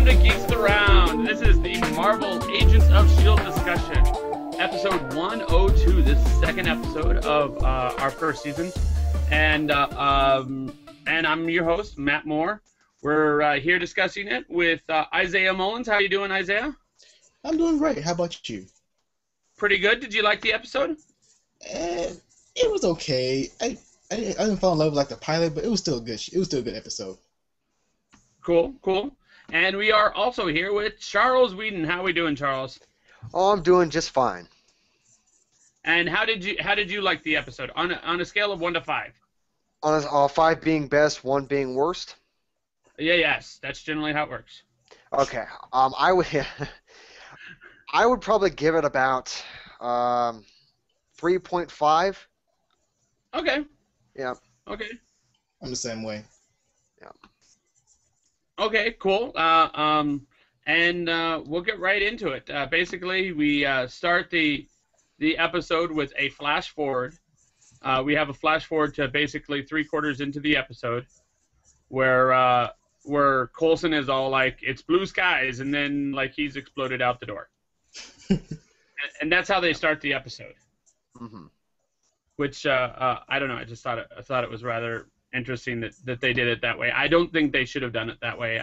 Welcome to Geeks Around. This is the Marvel Agents of S.H.I.E.L.D. discussion, episode 102. This is the second episode of our first season, and I'm your host, Matt Moore. We're here discussing it with Isaiah Mullins. How you doing, Isaiah? I'm doing great. How about you? Pretty good. Did you like the episode? It was okay. I didn't fall in love with like the pilot, but it was still good. It was still a good episode. Cool. And we are also here with Charles Whedon. How are we doing, Charles? Oh, I'm doing just fine. And how did you like the episode on a scale of 1 to 5? On 5 being best, 1 being worst. Yes, that's generally how it works. Okay. I would probably give it about 3.5. Okay. Yeah. Okay. I'm the same way. Yeah. Okay, cool. And we'll get right into it. Basically, we start the episode with a flash forward. We have a flash forward to basically 3/4 into the episode, where Coulson is all like, "It's blue skies," and then like he's exploded out the door. and that's how they start the episode. Mm-hmm. Which I don't know. I thought it was rather interesting that they did it that way. I don't think they should have done it that way.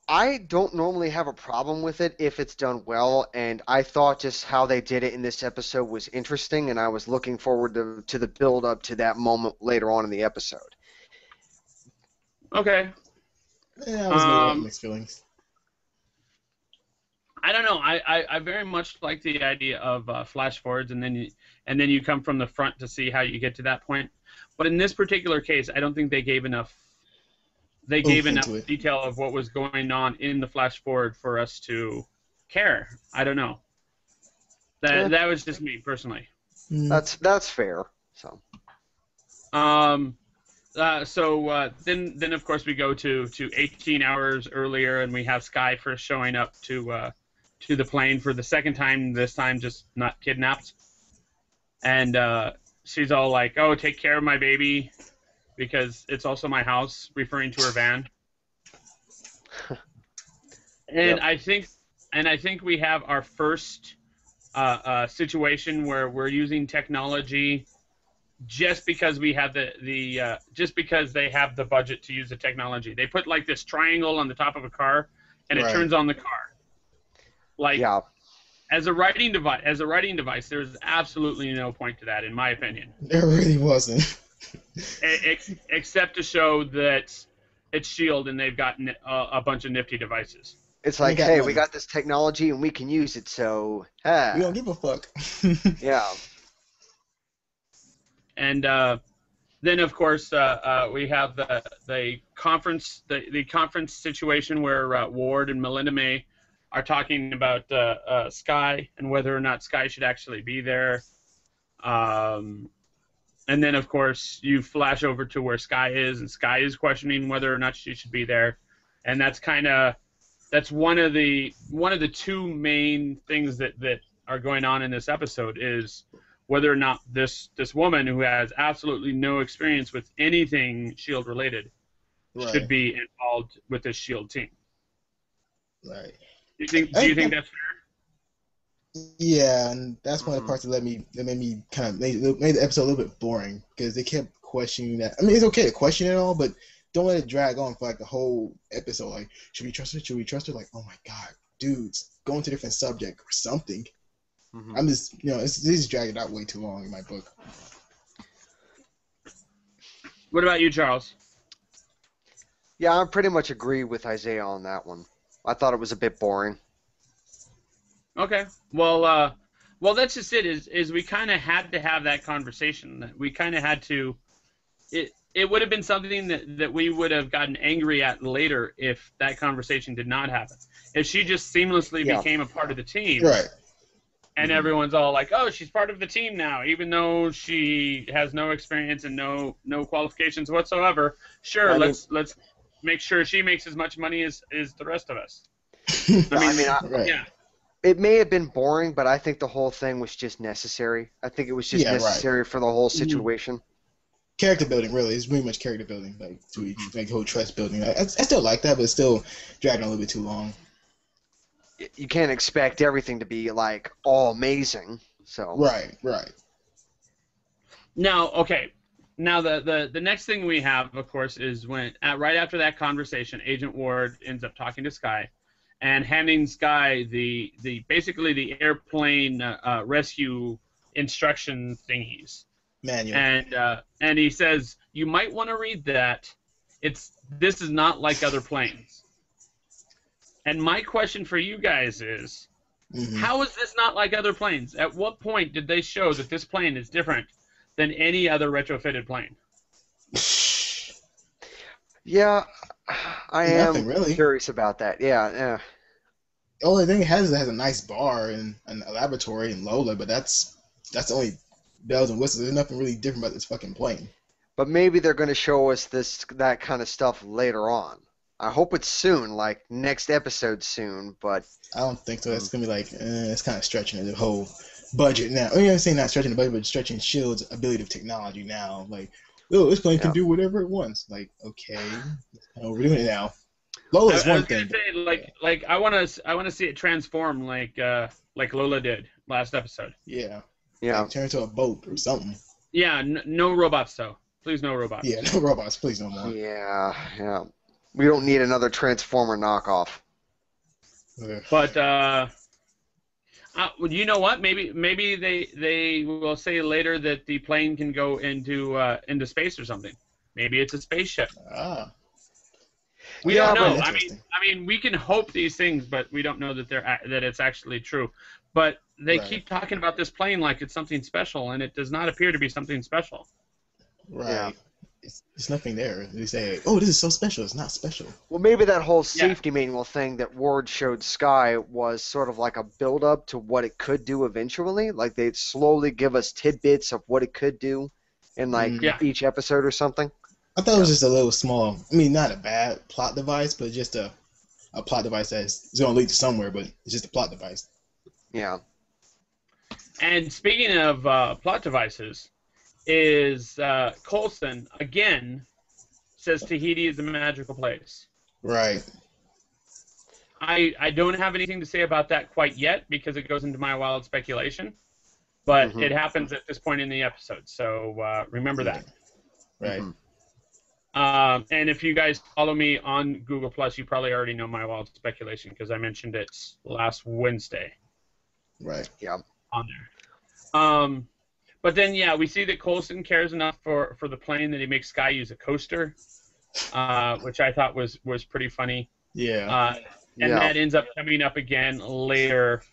I don't normally have a problem with it if it's done well, and I thought just how they did it in this episode was interesting, and I was looking forward to the build up to that moment later on in the episode. Okay. Yeah, I was getting mixed feelings. I don't know. I very much like the idea of flash forwards, and then you come from the front to see how you get to that point. But in this particular case, I don't think they gave enough. They gave enough detail of what was going on in the flash forward for us to care. I don't know. That was just me personally. That's fair. So. Then of course we go to 18 hours earlier, and we have Skye first showing up to the plane for the second time. This time, just not kidnapped, and she's all like, "Oh, take care of my baby, because it's also my house," referring to her van. And yep. I think we have our first situation where we're using technology just because we have just because they have the budget to use the technology. They put like this triangle on the top of a car, and it turns on the car. Like, yeah. As a writing device, there's absolutely no point to that, in my opinion. There really wasn't. Except to show that it's S.H.I.E.L.D. and they've got a bunch of nifty devices. It's like, hey, we got this technology and we can use it, so we don't give a fuck. Yeah. And then, of course, we have the conference situation where Ward and Melinda May are talking about Skye and whether or not Skye should actually be there. And then, of course, you flash over to where Skye is, and Skye is questioning whether or not she should be there. And that's one of the two main things that are going on in this episode is whether or not this woman who has absolutely no experience with anything S.H.I.E.L.D. related should be involved with this S.H.I.E.L.D. team. Right. Do you think that's fair? Yeah, and that's one of the parts that made the episode a little bit boring, because they kept questioning that. I mean, it's okay to question it all, but don't let it drag on for like the whole episode. Like, should we trust her? Should we trust her? Like, oh my god, dudes, go into a different subject or something. Mm-hmm. I'm just, this is dragging out way too long in my book. What about you, Charles? Yeah, I pretty much agree with Isaiah on that one. I thought it was a bit boring. Okay. Well, that's just it. Is we kind of had to have that conversation. We kind of had to. It would have been something that we would have gotten angry at later if that conversation did not happen. If she just seamlessly became a part of the team, right? And everyone's all like, "Oh, she's part of the team now," even though she has no experience and no qualifications whatsoever. Sure, let's make sure she makes as much money as the rest of us. Yeah. It may have been boring, but I think the whole thing was just necessary. I think it was just necessary for the whole situation. character building. Really, it's really much character building, like to like whole trust building. I still like that, but it's still dragging a little bit too long. You can't expect everything to be like all amazing. So Right. Now, okay. Now the next thing we have, of course, is when right after that conversation, Agent Ward ends up talking to Sky, and handing Sky the basically the airplane rescue instruction thingies. Manual. And he says, you might want to read that. This is not like other planes. And my question for you guys is, how is this not like other planes? At what point did they show that this plane is different than any other retrofitted plane? Yeah, I am really curious about that. Yeah. The only thing it has a nice bar and a laboratory in Lola, but that's the only bells and whistles. There's nothing really different about this fucking plane. But maybe they're going to show us that kind of stuff later on. I hope it's soon, like next episode soon, but... I don't think so. It's going to be like, it's kind of stretching the whole budget now. I mean, I'm saying not stretching the budget, but stretching S.H.I.E.L.D's ability of technology now. Like, oh, this plane can do whatever it wants. Like, okay, we're doing it now. Lola's one thing. Say, I want to see it transform like Lola did last episode. Yeah. Like, turn into a boat or something. Yeah, no robots though. Please, no robots. Yeah, no robots. Please, no more. Yeah. We don't need another Transformer knockoff. But you know what? Maybe they will say later that the plane can go into space or something. Maybe it's a spaceship. We don't know. I mean, we can hope these things, but we don't know that that it's actually true. But they keep talking about this plane like it's something special, and it does not appear to be something special. Right. Yeah. It's nothing there. They say, "Oh, this is so special." It's not special. Well, maybe that whole safety manual thing that Ward showed Sky was sort of like a build-up to what it could do eventually. Like they'd slowly give us tidbits of what it could do in each episode or something. I thought it was just a little small. I mean, not a bad plot device, but just a plot device that's going to lead to somewhere. But it's just a plot device. Yeah. And speaking of plot devices, is Coulson again says Tahiti is a magical place. Right. I don't have anything to say about that quite yet because it goes into my wild speculation, but it happens at this point in the episode, so remember that. Right. And if you guys follow me on Google Plus, you probably already know my wild speculation because I mentioned it last Wednesday. Right. Yeah. On there. But then, we see that Coulson cares enough for the plane that he makes Sky use a coaster, which I thought was pretty funny. Yeah. That ends up coming up again later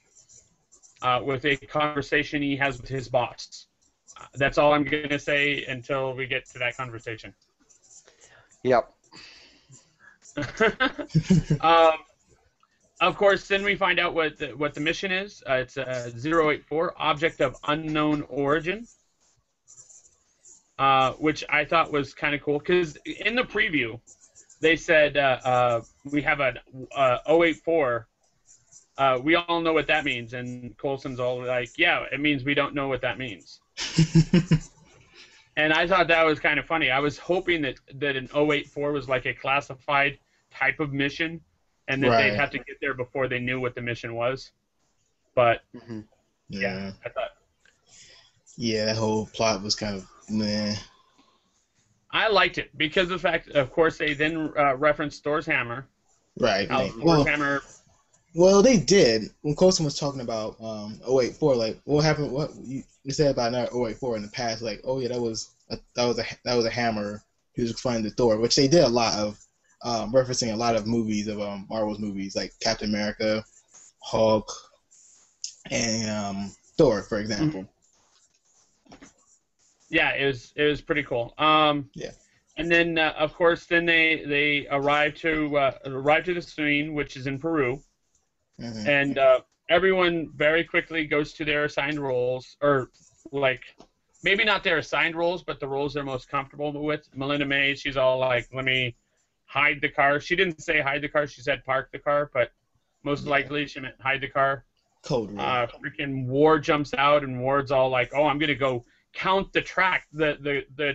with a conversation he has with his boss. That's all I'm going to say until we get to that conversation. Yep. Of course, then we find out what the mission is. It's 084, Object of Unknown Origin, which I thought was kind of cool because in the preview they said we have an 084. We all know what that means, and Coulson's all like, "Yeah, it means we don't know what that means." And I thought that was kind of funny. I was hoping that an 084 was like a classified type of mission, and that they'd have to get there before they knew what the mission was. But, I thought... Yeah, that whole plot was kind of meh. I liked it because of the fact, of course, they then referenced Thor's hammer. Right. Thor's hammer... Well, they did. When Coulson was talking about 084, like, what happened, what you said about another 084 in the past, like, oh yeah, that was a hammer he was referring to Thor, which they did a lot of, referencing a lot of movies of Marvel's movies, like Captain America, Hulk, and Thor, for example. Yeah, it was pretty cool. Yeah. And then, of course, then they arrive to the scene, which is in Peru. And everyone very quickly goes to their assigned roles, or like maybe not their assigned roles, but the roles they're most comfortable with. Melinda May, she's all like, "Let me hide the car." She didn't say hide the car; she said park the car, but most likely she meant hide the car. Code red. Freaking Ward jumps out, and Ward's all like, "Oh, I'm gonna go count the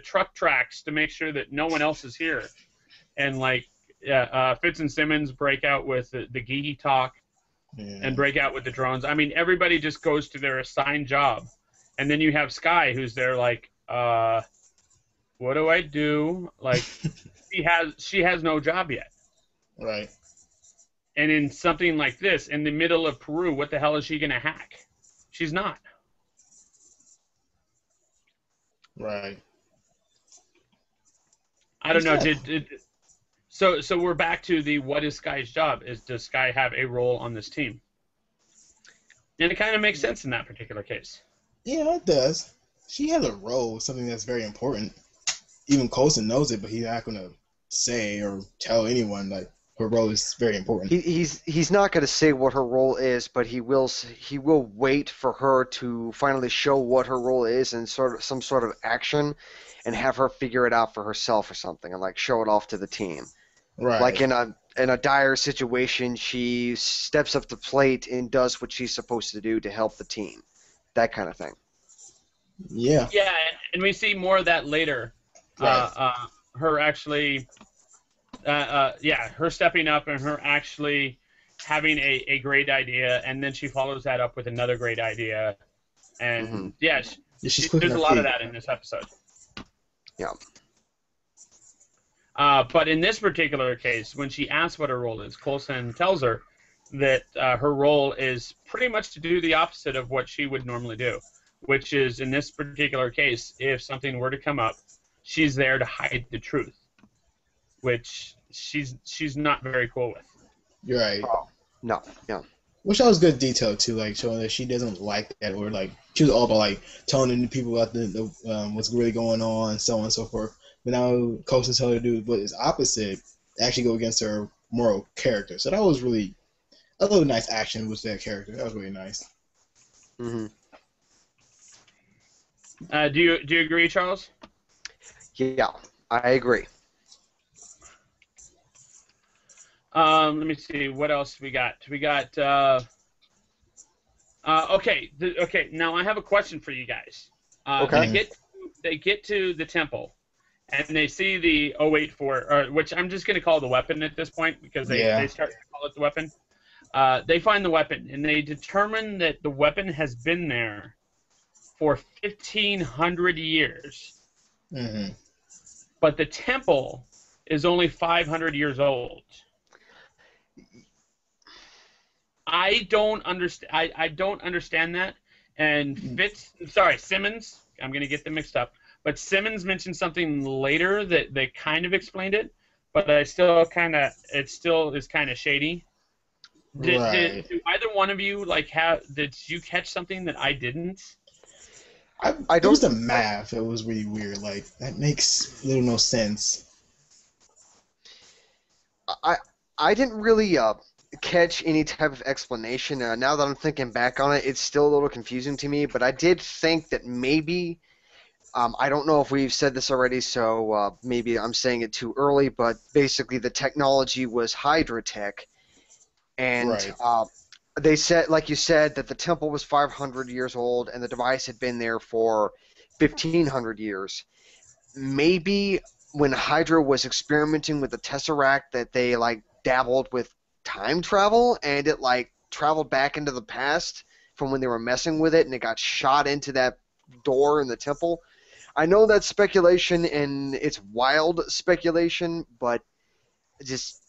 truck tracks to make sure that no one else is here, and like Fitz and Simmons break out with the geeky talk, and break out with the drones. I mean, everybody just goes to their assigned job, and then you have Sky, who's there like, what do I do? Like, she has no job yet. Right. And in something like this, in the middle of Peru, what the hell is she gonna hack? She's not. Right. I don't know. So we're back to the what is Sky's job? Does Sky have a role on this team? And it kind of makes sense in that particular case. Yeah, it does. She has a role, something that's very important. Even Coulson knows it, but he's not going to say or tell anyone like her role is very important. He's not going to say what her role is, but he will wait for her to finally show what her role is and some sort of action, and have her figure it out for herself or something, and like show it off to the team. Right. Like in a dire situation, she steps up to the plate and does what she's supposed to do to help the team. That kind of thing. Yeah. Yeah, and we see more of that later. Right. Her actually, her stepping up and her actually having a great idea, and then she follows that up with another great idea. And there's a lot of that in this episode. Yeah. But in this particular case, when she asks what her role is, Coulson tells her that her role is pretty much to do the opposite of what she would normally do, which is, in this particular case, if something were to come up, she's there to hide the truth, which she's not very cool with. You're right. Oh, no, yeah. Which that was good detail too, like showing that she doesn't like that, or like she was all about like telling the people about the what's really going on, so on and so forth. But now Coulson's telling her to do what is opposite, actually go against her moral character. So that was really a little nice action with that character. That was really nice. Mm-hmm. Do you agree, Charles? Yeah, I agree. Let me see what else we got. We got okay. Now I have a question for you guys. Okay. They get to the temple, and they see the 084, which I'm just going to call the weapon at this point because they start to call it the weapon. They find the weapon, and they determine that the weapon has been there for 1,500 years. Mm-hmm. But the temple is only 500 years old. I don't understand. I don't understand that. And Simmons. I'm going to get them mixed up. But Simmons mentioned something later that kind of explained it. But it still is kind of shady. Did either one of you did you catch something that I didn't? I don't. It was the math. It was really weird. Like that makes no sense. I didn't really catch any type of explanation. Now that I'm thinking back on it, it's still a little confusing to me. But I did think that maybe I don't know if we've said this already, so maybe I'm saying it too early. But basically, the technology was Hydra tech, and right. They said, like you said, that the temple was 500 years old and the device had been there for 1,500 years. Maybe when Hydra was experimenting with the Tesseract, that they dabbled with time travel and it traveled back into the past from when they were messing with it and it got shot into that door in the temple. I know that's speculation and it's wild speculation, but it's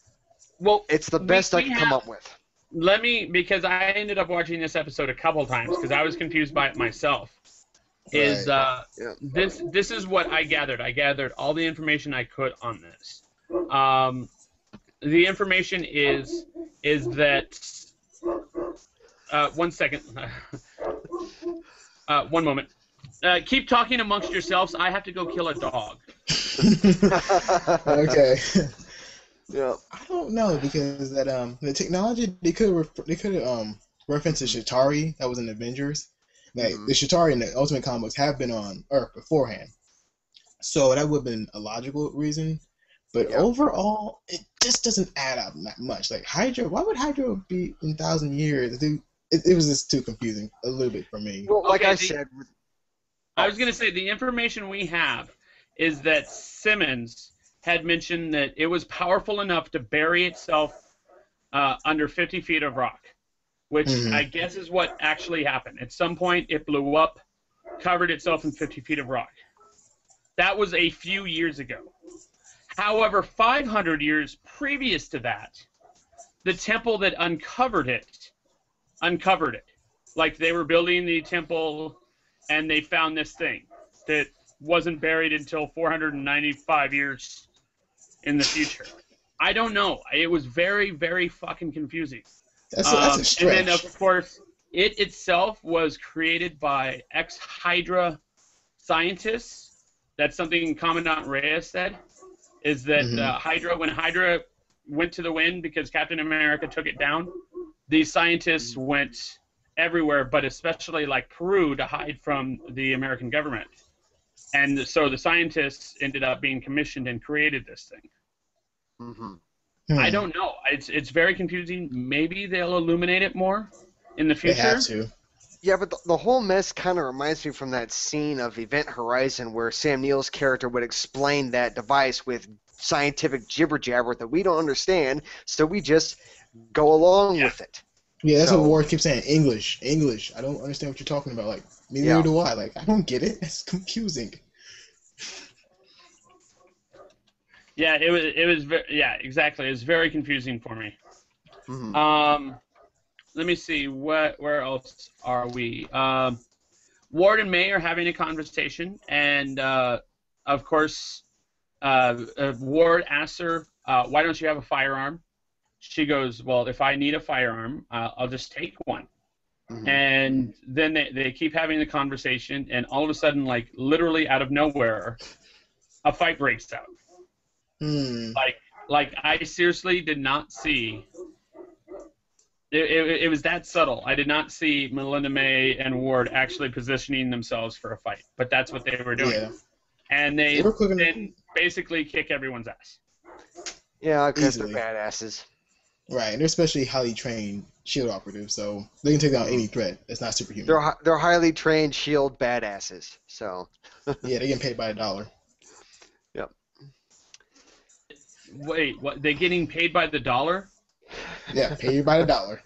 the best I can come up with. Because I ended up watching this episode a couple times because I was confused by it myself. This is what I gathered. I gathered all the information I could on this. The information is that 1 second. 1 moment. Keep talking amongst yourselves. I have to go kill a dog. Okay. Yeah. I don't know because that the technology they could reference the Chitauri that was in Avengers. Like the Chitauri and the Ultimate Comics have been on Earth beforehand, so that would have been a logical reason. But overall, it just doesn't add up that much. Like Hydra, why would Hydra be in 1,000 years? It was just too confusing a little bit for me. Well, like I said. I was going to say the information we have is that Simmons had mentioned that it was powerful enough to bury itself under 50 feet of rock, which I guess is what actually happened. At some point, it blew up, covered itself in 50 feet of rock. That was a few years ago. However, 500 years previous to that, the temple that uncovered it. Like they were building the temple, and they found this thing that wasn't buried until 495 years in the future. I don't know. It was very, very fucking confusing. That's a stretch. And then, of course, it itself was created by ex-Hydra scientists. That's something Commandant Reyes said, is that when Hydra went to the wind because Captain America took it down, these scientists went everywhere, but especially like Peru, to hide from the American government. And so the scientists ended up being commissioned and created this thing. I don't know. It's very confusing. Maybe they'll illuminate it more in the future. They have to. Yeah, but the whole mess kind of reminds me from that scene of Event Horizon where Sam Neill's character would explain that device with scientific jibber-jabber that we don't understand, so we just go along with it. Yeah, that's what Ward keeps saying. English. I don't understand what you're talking about. Like, neither do I. Like, I don't get it. It's confusing. Yeah, it was exactly. It was very confusing for me. Let me see. Where else are we? Ward and May are having a conversation, and of course, Ward asks her, "Why don't you have a firearm?" She goes, "Well, if I need a firearm, I'll just take one." And then they keep having the conversation, and all of a sudden, like literally out of nowhere, a fight breaks out. Like I seriously did not see. It was that subtle. I did not see Melinda May and Ward actually positioning themselves for a fight, but that's what they were doing. Yeah. And they then basically kick everyone's ass. Yeah, because they're badasses. Right, and they're especially highly trained S.H.I.E.L.D. operatives, so they can take down any threat that's not superhuman. They're highly trained S.H.I.E.L.D. badasses, so. Yeah, they're getting paid by the dollar. Yep. Wait, what? They're getting paid by the dollar? Yeah, paid by the dollar.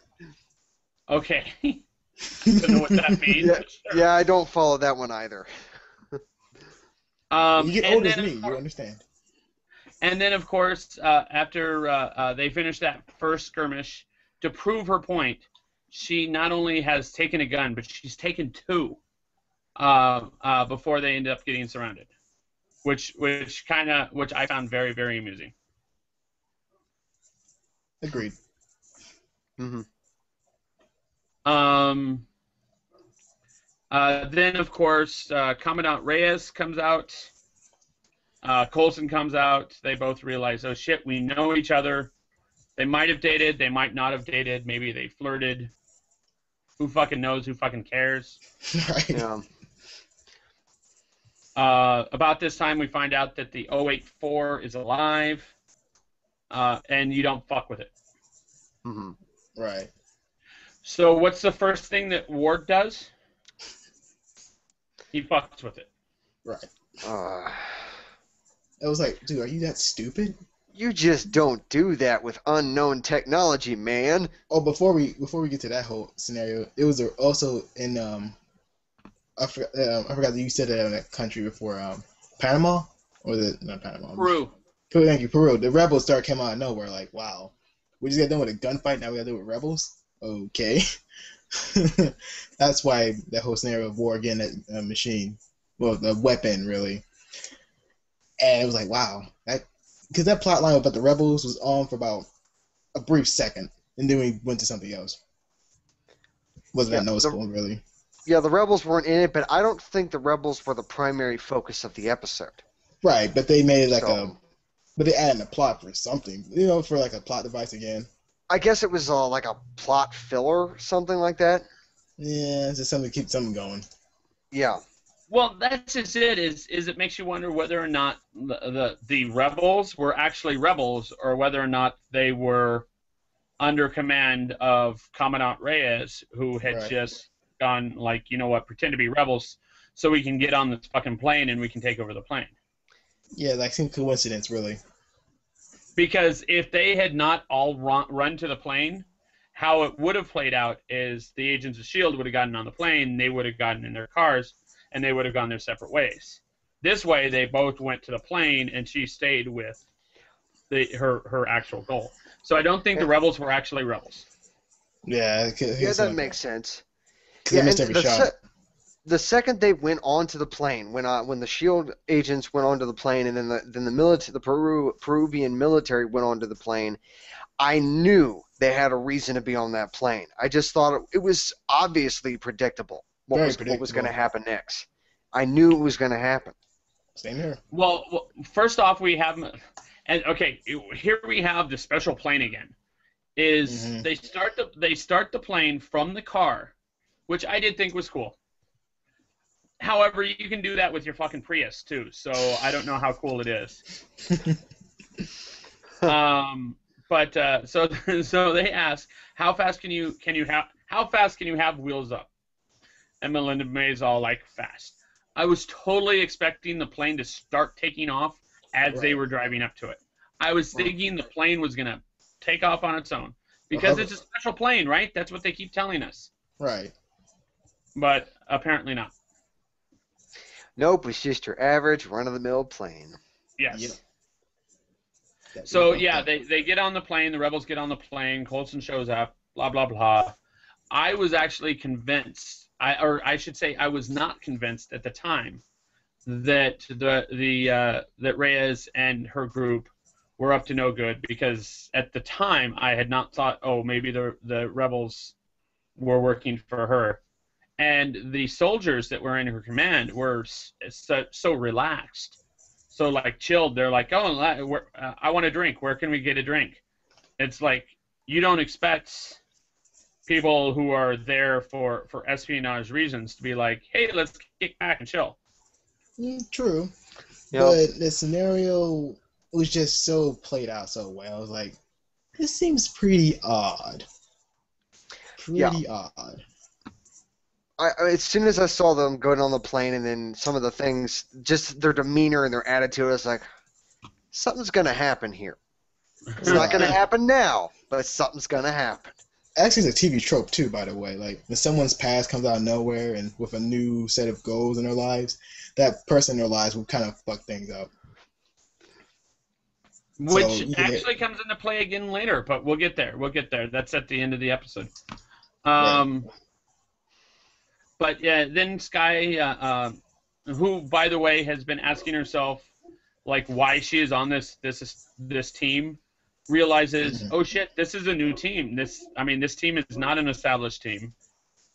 Okay. Don't know what that means. Yeah, I don't follow that one either. You get old as me, you understand. And then, of course, after they finish that first skirmish, to prove her point, she not only has taken a gun, but she's taken two before they end up getting surrounded, which I found very, very amusing. Agreed. Then, of course, Commandant Reyes comes out. Coulson comes out. They both realize, oh shit, we know each other. They might have dated. They might not have dated. Maybe they flirted. Who fucking knows? Who fucking cares? Right. Yeah. About this time, we find out that the 084 is alive, and you don't fuck with it. Right. So what's the first thing that Ward does? He fucks with it. Right. I was like, dude, are you that stupid? You just don't do that with unknown technology, man. Oh, before we get to that whole scenario, it was also in I forgot that you said that in that country before, Panama, or not Panama? Peru. Thank you, Peru. The rebels came out of nowhere. Like, wow, we just got done with a gunfight. Now we got to do it with rebels. Okay. That's why that whole scenario of war again, that machine, well, the weapon really. And it was like, wow, because that plot line about the rebels was on for about a brief second, and then we went to something else. Wasn't that noticeable, really? Yeah, the rebels weren't in it, but I don't think the rebels were the primary focus of the episode. Right, but they made it but they added a plot for something, for like a plot device again. I guess it was like a plot filler, something like that. Yeah, it's just something to keep something going. Yeah. Well, that's just it. Is it makes you wonder whether or not the rebels were actually rebels, or whether or not they were under command of Commandant Reyes, who had just gone like, pretend to be rebels, so we can get on this fucking plane and we can take over the plane. Yeah, like some coincidence, really. Because if they had not all run to the plane, how it would have played out is the agents of S.H.I.E.L.D. would have gotten on the plane, they would have gotten in their cars, and they would have gone their separate ways. This way, they both went to the plane, and she stayed with her actual goal. So I don't think the rebels were actually rebels. Yeah, that makes sense. They missed every shot. The second they went onto the plane, when the S.H.I.E.L.D. agents went onto the plane, and then the Peruvian military went onto the plane, I knew they had a reason to be on that plane. I just thought it was obviously predictable what was going to happen next. I knew it was going to happen. Same here. Well, first off, we have, and okay, here we have the special plane again. They start the plane from the car, which I did think was cool. However, you can do that with your fucking Prius too, so I don't know how cool it is. So they ask, how fast can you have wheels up? And Melinda May's all like, fast. I was totally expecting the plane to start taking off as they were driving up to it. I was thinking the plane was gonna take off on its own because it's a special plane, right? That's what they keep telling us. Right. But apparently not. Nope, it's just your average run-of-the-mill plane. Yes. Yep. So, yeah, they get on the plane. The rebels get on the plane. Coulson shows up. Blah, blah, blah. I was actually convinced, I should say I was not convinced at the time that that Reyes and her group were up to no good, because at the time I had not thought, oh, maybe the rebels were working for her. And the soldiers that were in her command were so relaxed, so like chilled. They're like, oh, I want a drink. Where can we get a drink? It's like you don't expect people who are there for espionage reasons to be like, hey, let's kick back and chill. True. Yep. But the scenario was just so played out so well. I was like, this seems pretty odd. Pretty odd. As soon as I saw them going on the plane, and then some of the things, just their demeanor and their attitude, I was like, something's going to happen here. It's not going to happen now, but something's going to happen. Actually, it's a TV trope, too, by the way. Like, when someone's past comes out of nowhere and with a new set of goals in their lives, that person in their lives will kind of fuck things up. Which actually comes into play again later, but we'll get there. That's at the end of the episode. But yeah, then Skye, who, by the way, has been asking herself like why she is on this team, realizes, oh shit, this is a new team. This team is not an established team.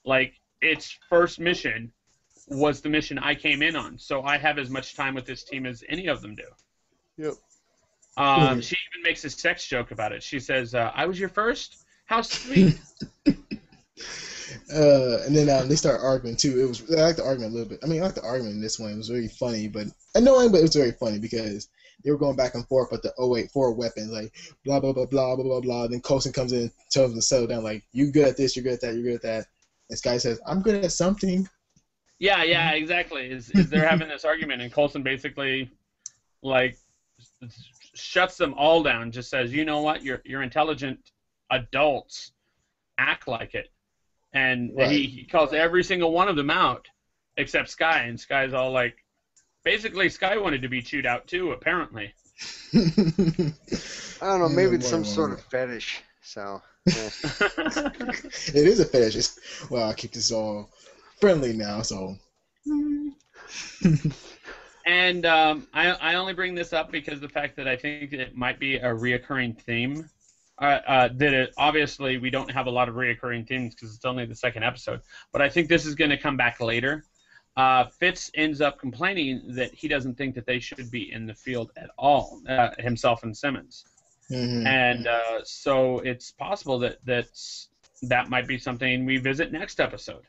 Like, its first mission was the mission I came in on, so I have as much time with this team as any of them do. Yep. She even makes a sex joke about it. She says, I was your first? How sweet. And then they start arguing too. I like the argument a little bit. I mean, I like the argument in this one. It was very funny, but annoying. But it was very funny because they were going back and forth with the 084 weapons, like blah blah blah blah blah blah blah. Then Coulson comes in and tells them to settle down, like, you good at this, you're good at that, you're good at that. And Skye says, I'm good at something. Yeah, exactly. Is they're having this argument, and Coulson basically like shuts them all down. Just says, you know what, you're intelligent adults, act like it. And he calls every single one of them out, except Skye. And Skye's all like, basically, Skye wanted to be chewed out too, apparently. I don't know, maybe it's some sort of fetish. So. Yeah. It is a fetish. Well, I keep this all friendly now, so. And I only bring this up because the fact that I think it might be a reoccurring theme. Obviously we don't have a lot of reoccurring themes because it's only the second episode, but I think this is going to come back later. Fitz ends up complaining that he doesn't think that they should be in the field at all, himself and Simmons. And so it's possible that might be something we visit next episode.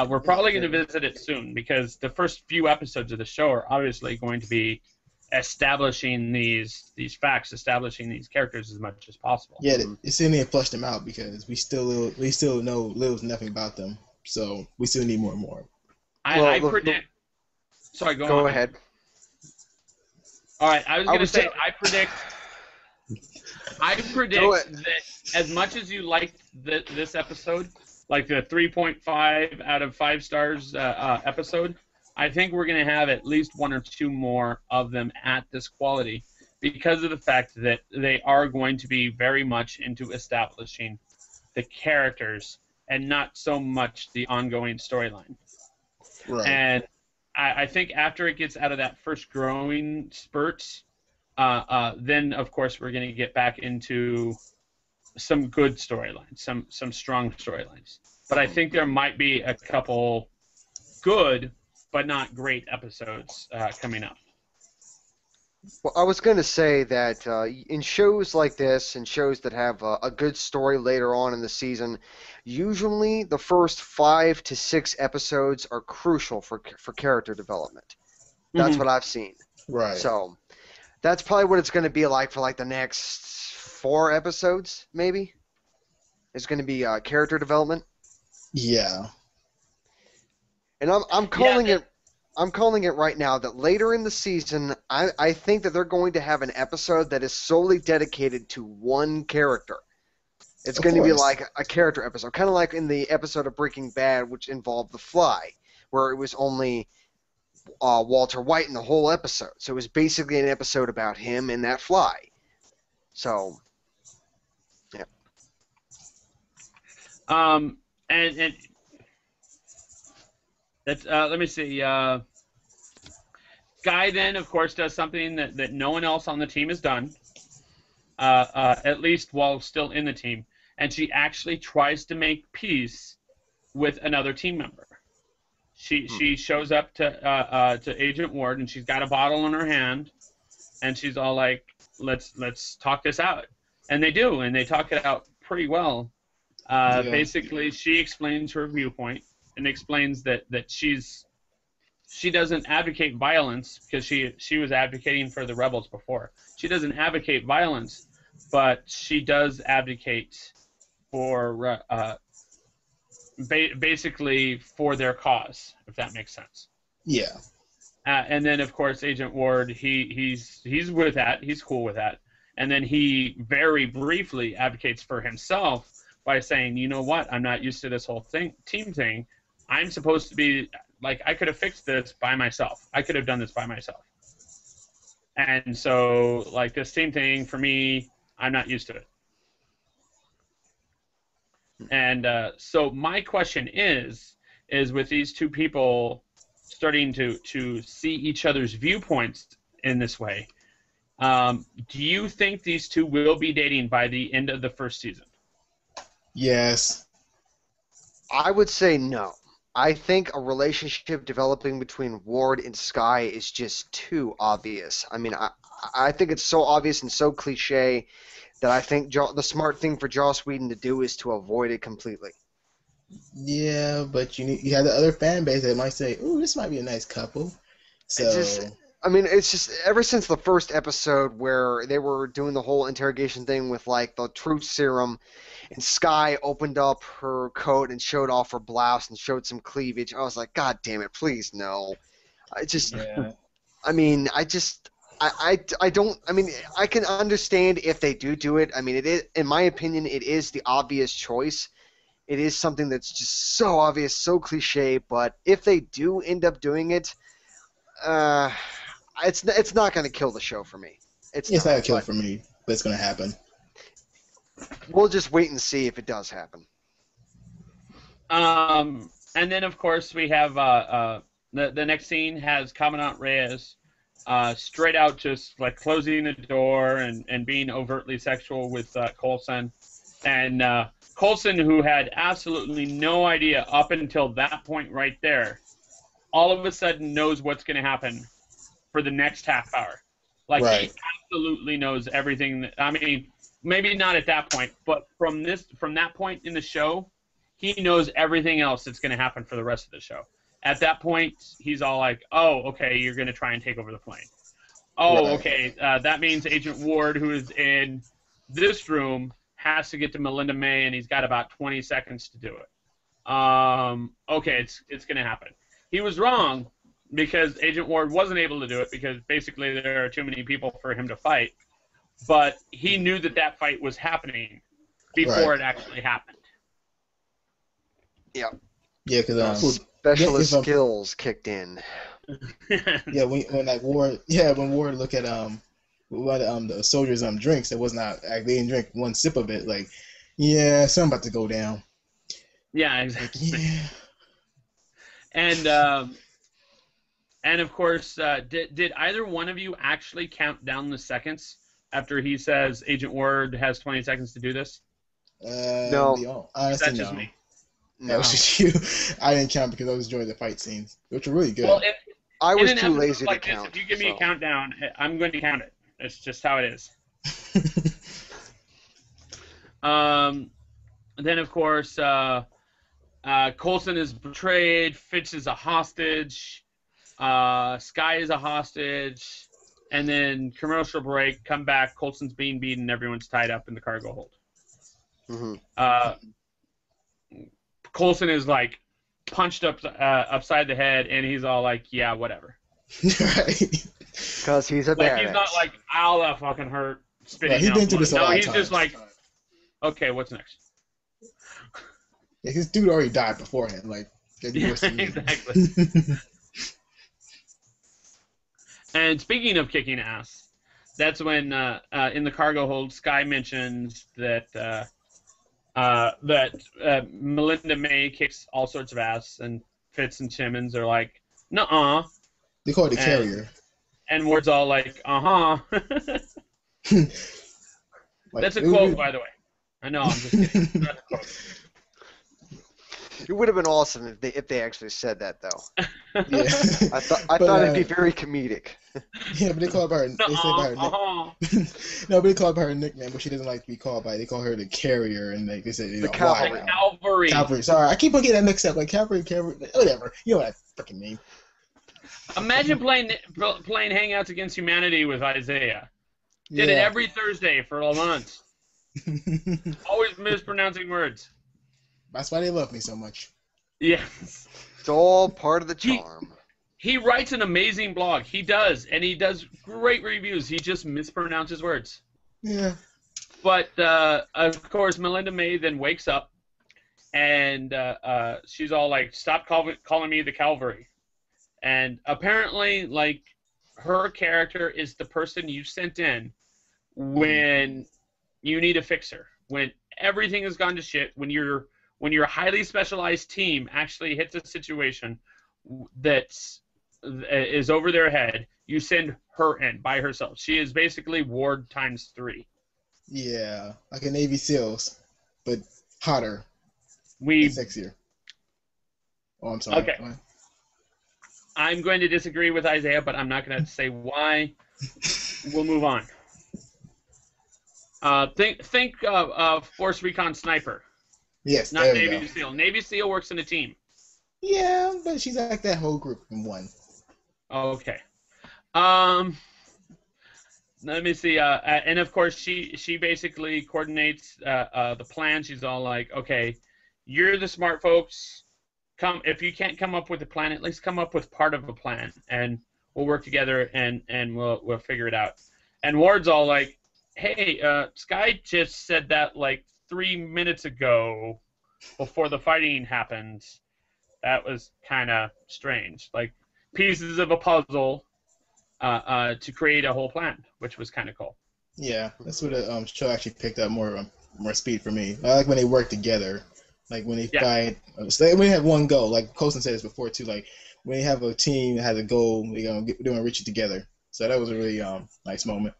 We're probably going to visit it soon because the first few episodes of the show are obviously going to be establishing these facts, establishing these characters as much as possible. Yeah, it's in there to flush them out because we still know little nothing about them, so we still need more and more. I predict Sorry, go on. Go ahead. All right, I was going to say, I predict that as much as you liked this episode, like the 3.5 out of 5 stars episode, I think we're going to have at least 1 or 2 more of them at this quality because of the fact that they are going to be very much into establishing the characters and not so much the ongoing storyline. Right. And I think after it gets out of that first growing spurt, then of course we're going to get back into some good storylines, some strong storylines. But I think there might be a couple good but not great episodes coming up. Well, I was going to say that in shows like this and shows that have a good story later on in the season, usually the first 5 to 6 episodes are crucial for character development. That's what I've seen. Right. So that's probably what it's going to be like for like the next 4 episodes, maybe. It's going to be character development. Yeah. And I'm calling it. I'm calling it right now that later in the season, I think that they're going to have an episode that is solely dedicated to one character. It's going to be like a character episode, kind of like in the episode of Breaking Bad, which involved The Fly, where it was only Walter White in the whole episode. So it was basically an episode about him and that fly. So, yeah. And that's, let me see. Guy then, of course, does something that no one else on the team has done, at least while still in the team, and she actually tries to make peace with another team member. She shows up to Agent Ward, and she's got a bottle in her hand, and she's all like, "Let's talk this out," and they do, and they talk it out pretty well. Basically, she explains her viewpoint and explains that she doesn't advocate violence because she was advocating for the rebels before. She doesn't advocate violence, but she does advocate for basically for their cause, if that makes sense. Yeah. And then of course Agent Ward, he's with that. He's cool with that. And then he very briefly advocates for himself by saying, you know what, I'm not used to this whole team thing. I'm supposed to be, like, I could have fixed this by myself. I could have done this by myself. And so, like, this team thing, for me, I'm not used to it. And so my question is with these two people starting to see each other's viewpoints in this way, do you think these two will be dating by the end of the first season? Yes. I would say no. I think a relationship developing between Ward and Skye is just too obvious. I mean, I think it's so obvious and so cliche that I think the smart thing for Joss Whedon to do is to avoid it completely. Yeah, but you have the other fan base that might say, "Ooh, this might be a nice couple." So It's just ever since the first episode where they were doing the whole interrogation thing with like the truth serum, and Skye opened up her coat and showed off her blouse and showed some cleavage, I was like, God damn it, please no. I can understand if they do it. I mean, it is, in my opinion, it is the obvious choice. It is something that's just so obvious, so cliche, but if they do end up doing it, it's not going to kill the show for me. It's not going to kill it for me, but it's going to happen. We'll just wait and see if it does happen. And then, of course, we have the next scene has Commandant Reyes straight out just like closing the door and being overtly sexual with Coulson. And Coulson, who had absolutely no idea up until that point right there, all of a sudden knows what's going to happen for the next half hour. Like, He absolutely knows everything. I mean, maybe not at that point, but from that point in the show, he knows everything else that's going to happen for the rest of the show. At that point, he's all like, oh, okay, you're going to try and take over the plane. Oh, okay, that means Agent Ward, who is in this room, has to get to Melinda May, and he's got about 20 seconds to do it. Okay, it's going to happen. He was wrong, because Agent Ward wasn't able to do it because basically there are too many people for him to fight. But he knew that fight was happening before it actually happened. Yeah. Yeah, because specialist skills kicked in. Yeah, when Ward looked at the soldiers drinks, it was not they didn't drink one sip of it. Like, yeah, something about to go down. Yeah, exactly. Like, yeah. And of course, did either one of you actually count down the seconds after he says Agent Ward has 20 seconds to do this? No. Honestly, that's just me. No, it was just you. I didn't count because I was enjoying the fight scenes, which were really good. Well, I was too lazy to count. If you give me a countdown, I'm going to count it. It's just how it is. Then, of course, Coulson is betrayed. Fitz is a hostage. Sky is a hostage. And then commercial break, come back, Coulson's being beaten, everyone's tied up in the cargo hold. Coulson is like punched upside the head, and he's all like, "Yeah, whatever." Right. Because he's a badass. He's not like, "Ow, that fucking hurt." Spitting he's been through this a lot of he's times. just like, "Okay, what's next?" Yeah, his dude already died beforehand. Like, yeah, exactly. And speaking of kicking ass, that's when in the cargo hold, Sky mentions that Melinda May kicks all sorts of ass, and Fitz and Timmons are like, "Nuh-uh." They call it a carrier. And Ward's all like, "Uh-huh." That's a quote, by the way. I know, I'm just kidding. That's a quote. It would have been awesome if they actually said that, though. Yeah. I thought it'd be very comedic. Yeah, but they call her. They say by her No, but they call her nickname, but she doesn't like to be called by it. They call her the carrier, and they say, the cavalry. Cavalry. Cavalry. Sorry, I keep on getting that mixed up. Like cavalry, whatever. You know what I freaking mean. Imagine playing Hangouts Against Humanity with Isaiah. Did it every Thursday for a month. Always mispronouncing words. That's why they love me so much. Yes. It's all part of the charm. He writes an amazing blog. He does, and he does great reviews. He just mispronounces words. Yeah. But, of course, Melinda May then wakes up, and she's all like, "Stop calling me the Calvary." And apparently, like, her character is the person you sent in when you need a fixer. When everything has gone to shit, when your highly specialized team actually hits a situation that is over their head, you send her in by herself. She is basically Ward times 3. Yeah, like a Navy SEALs, but hotter and sexier. Oh, I'm sorry. Okay. I'm going to disagree with Isaiah, but I'm not going to say why. We'll move on. Think Force Recon Sniper. Yes, not Navy SEAL. Navy SEAL works in a team. Yeah, but she's like that whole group in one. Okay. Let me see. And of course, she basically coordinates the plan. She's all like, "Okay, you're the smart folks. If you can't come up with a plan, at least come up with part of a plan, and we'll work together and we'll figure it out." And Ward's all like, "Hey, Sky just said that like 3 minutes ago, before the fighting happened. That was kind of strange. Like pieces of a puzzle to create a whole plan, which was kind of cool." Yeah, that's what the show actually picked up more speed for me. I like when they work together. Like when they fight, when they have one goal. Like Coulson said this before too. Like when you have a team that has a goal, they're gonna reach it together. So that was a really nice moment.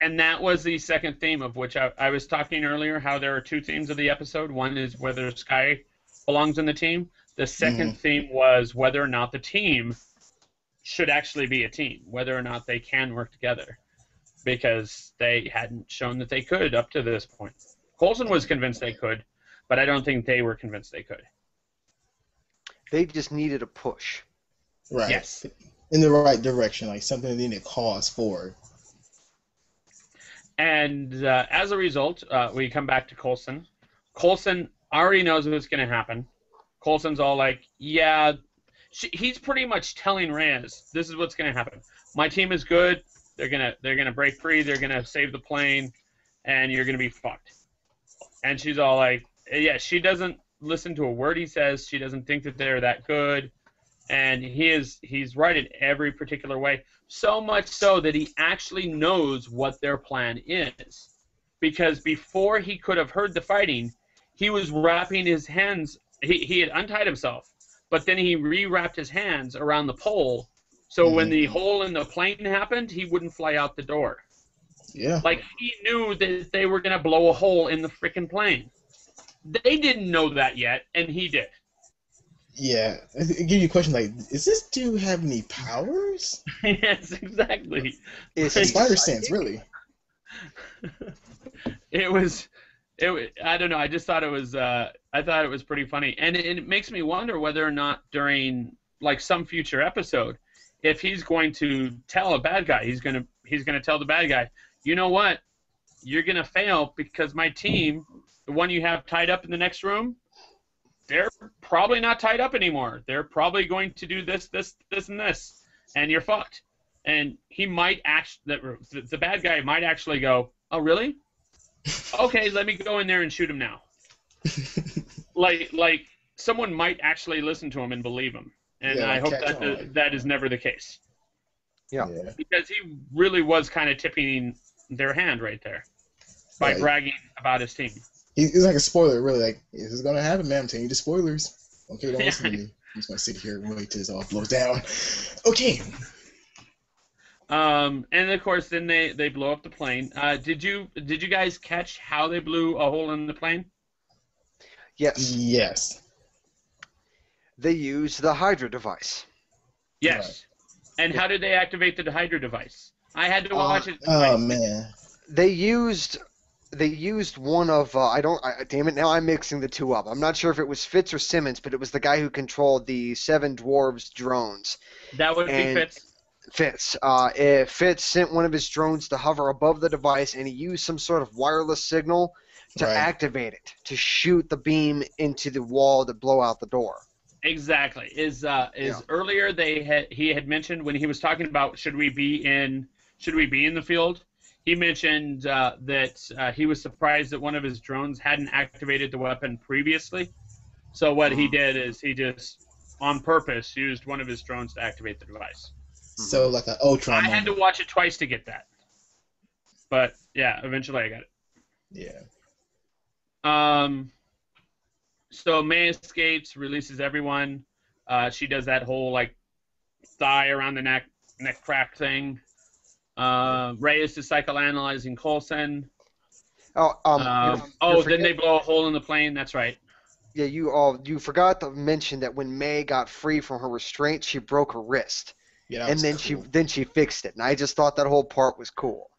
And that was the second theme of which I was talking earlier, how there are 2 themes of the episode. One is whether Sky belongs in the team. The second theme was whether or not the team should actually be a team, whether or not they can work together, because they hadn't shown that they could up to this point. Coulson was convinced they could, but I don't think they were convinced they could. They just needed a push. Right. Yes. In the right direction, like something they need to cause forward. And as a result, we come back to Coulson. Coulson already knows what's going to happen. Coulson's all like, "Yeah, he's pretty much telling Reyes, this is what's going to happen. My team is good. They're gonna break free. They're gonna save the plane, and you're gonna be fucked. And she's all like, yeah, she doesn't listen to a word he says. She doesn't think that they're that good. And he's right in every particular way. So much so that he actually knows what their plan is. Because before he could have heard the fighting, he was wrapping his hands. He had untied himself, but then he re-wrapped his hands around the pole. So when the hole in the plane happened, he wouldn't fly out the door. Yeah. Like, he knew that they were going to blow a hole in the freaking plane. They didn't know that yet, and he did. Yeah. I give you a question like, does this dude have any powers? Yes, exactly. It's a spider sense, really. I don't know. I just thought it was. I thought it was pretty funny, and it makes me wonder whether or not during like some future episode, if he's going to tell a bad guy, he's gonna tell the bad guy, you know what, you're gonna fail because my team, the one you have tied up in the next room, they're probably not tied up anymore. They're probably going to do this, and this, and you're fucked. And he might the bad guy might actually go, oh really? Okay, let me go in there and shoot him now. like someone might actually listen to him and believe him. And I hope that is never the case. Yeah. Because he really was kind of tipping their hand right there by bragging about his team. He's like a spoiler, really. Like, this is going to happen, man. I'm telling you the spoilers. Okay, don't listen to me. I'm just going to sit here and wait till this all blows down. Okay. And of course, then they blow up the plane. Did you guys catch how they blew a hole in the plane? Yes. Yes. They used the Hydra device. Yes. Right. And how did they activate the Hydra device? I had to watch it. Oh man. They used one of damn it, now I'm mixing the two up. I'm not sure if it was Fitz or Simmons, but it was the guy who controlled the Seven Dwarves drones. That would be Fitz. Fitz sent one of his drones to hover above the device, and he used some sort of wireless signal to activate it, to shoot the beam into the wall to blow out the door. Exactly. Earlier he had mentioned when he was talking about should we be in the field, he mentioned that he was surprised that one of his drones hadn't activated the weapon previously. So what he did is he just on purpose used one of his drones to activate the device. So like an Ultron. I had to watch it twice to get that. But yeah, eventually I got it. Yeah. So May escapes, releases everyone. She does that whole like thigh around the neck crack thing. Reyes is psychoanalyzing Coulson. Then they blow a hole in the plane. That's right. Yeah, you forgot to mention that when May got free from her restraint, she broke her wrist. Yeah, and then she fixed it, and I just thought that whole part was cool.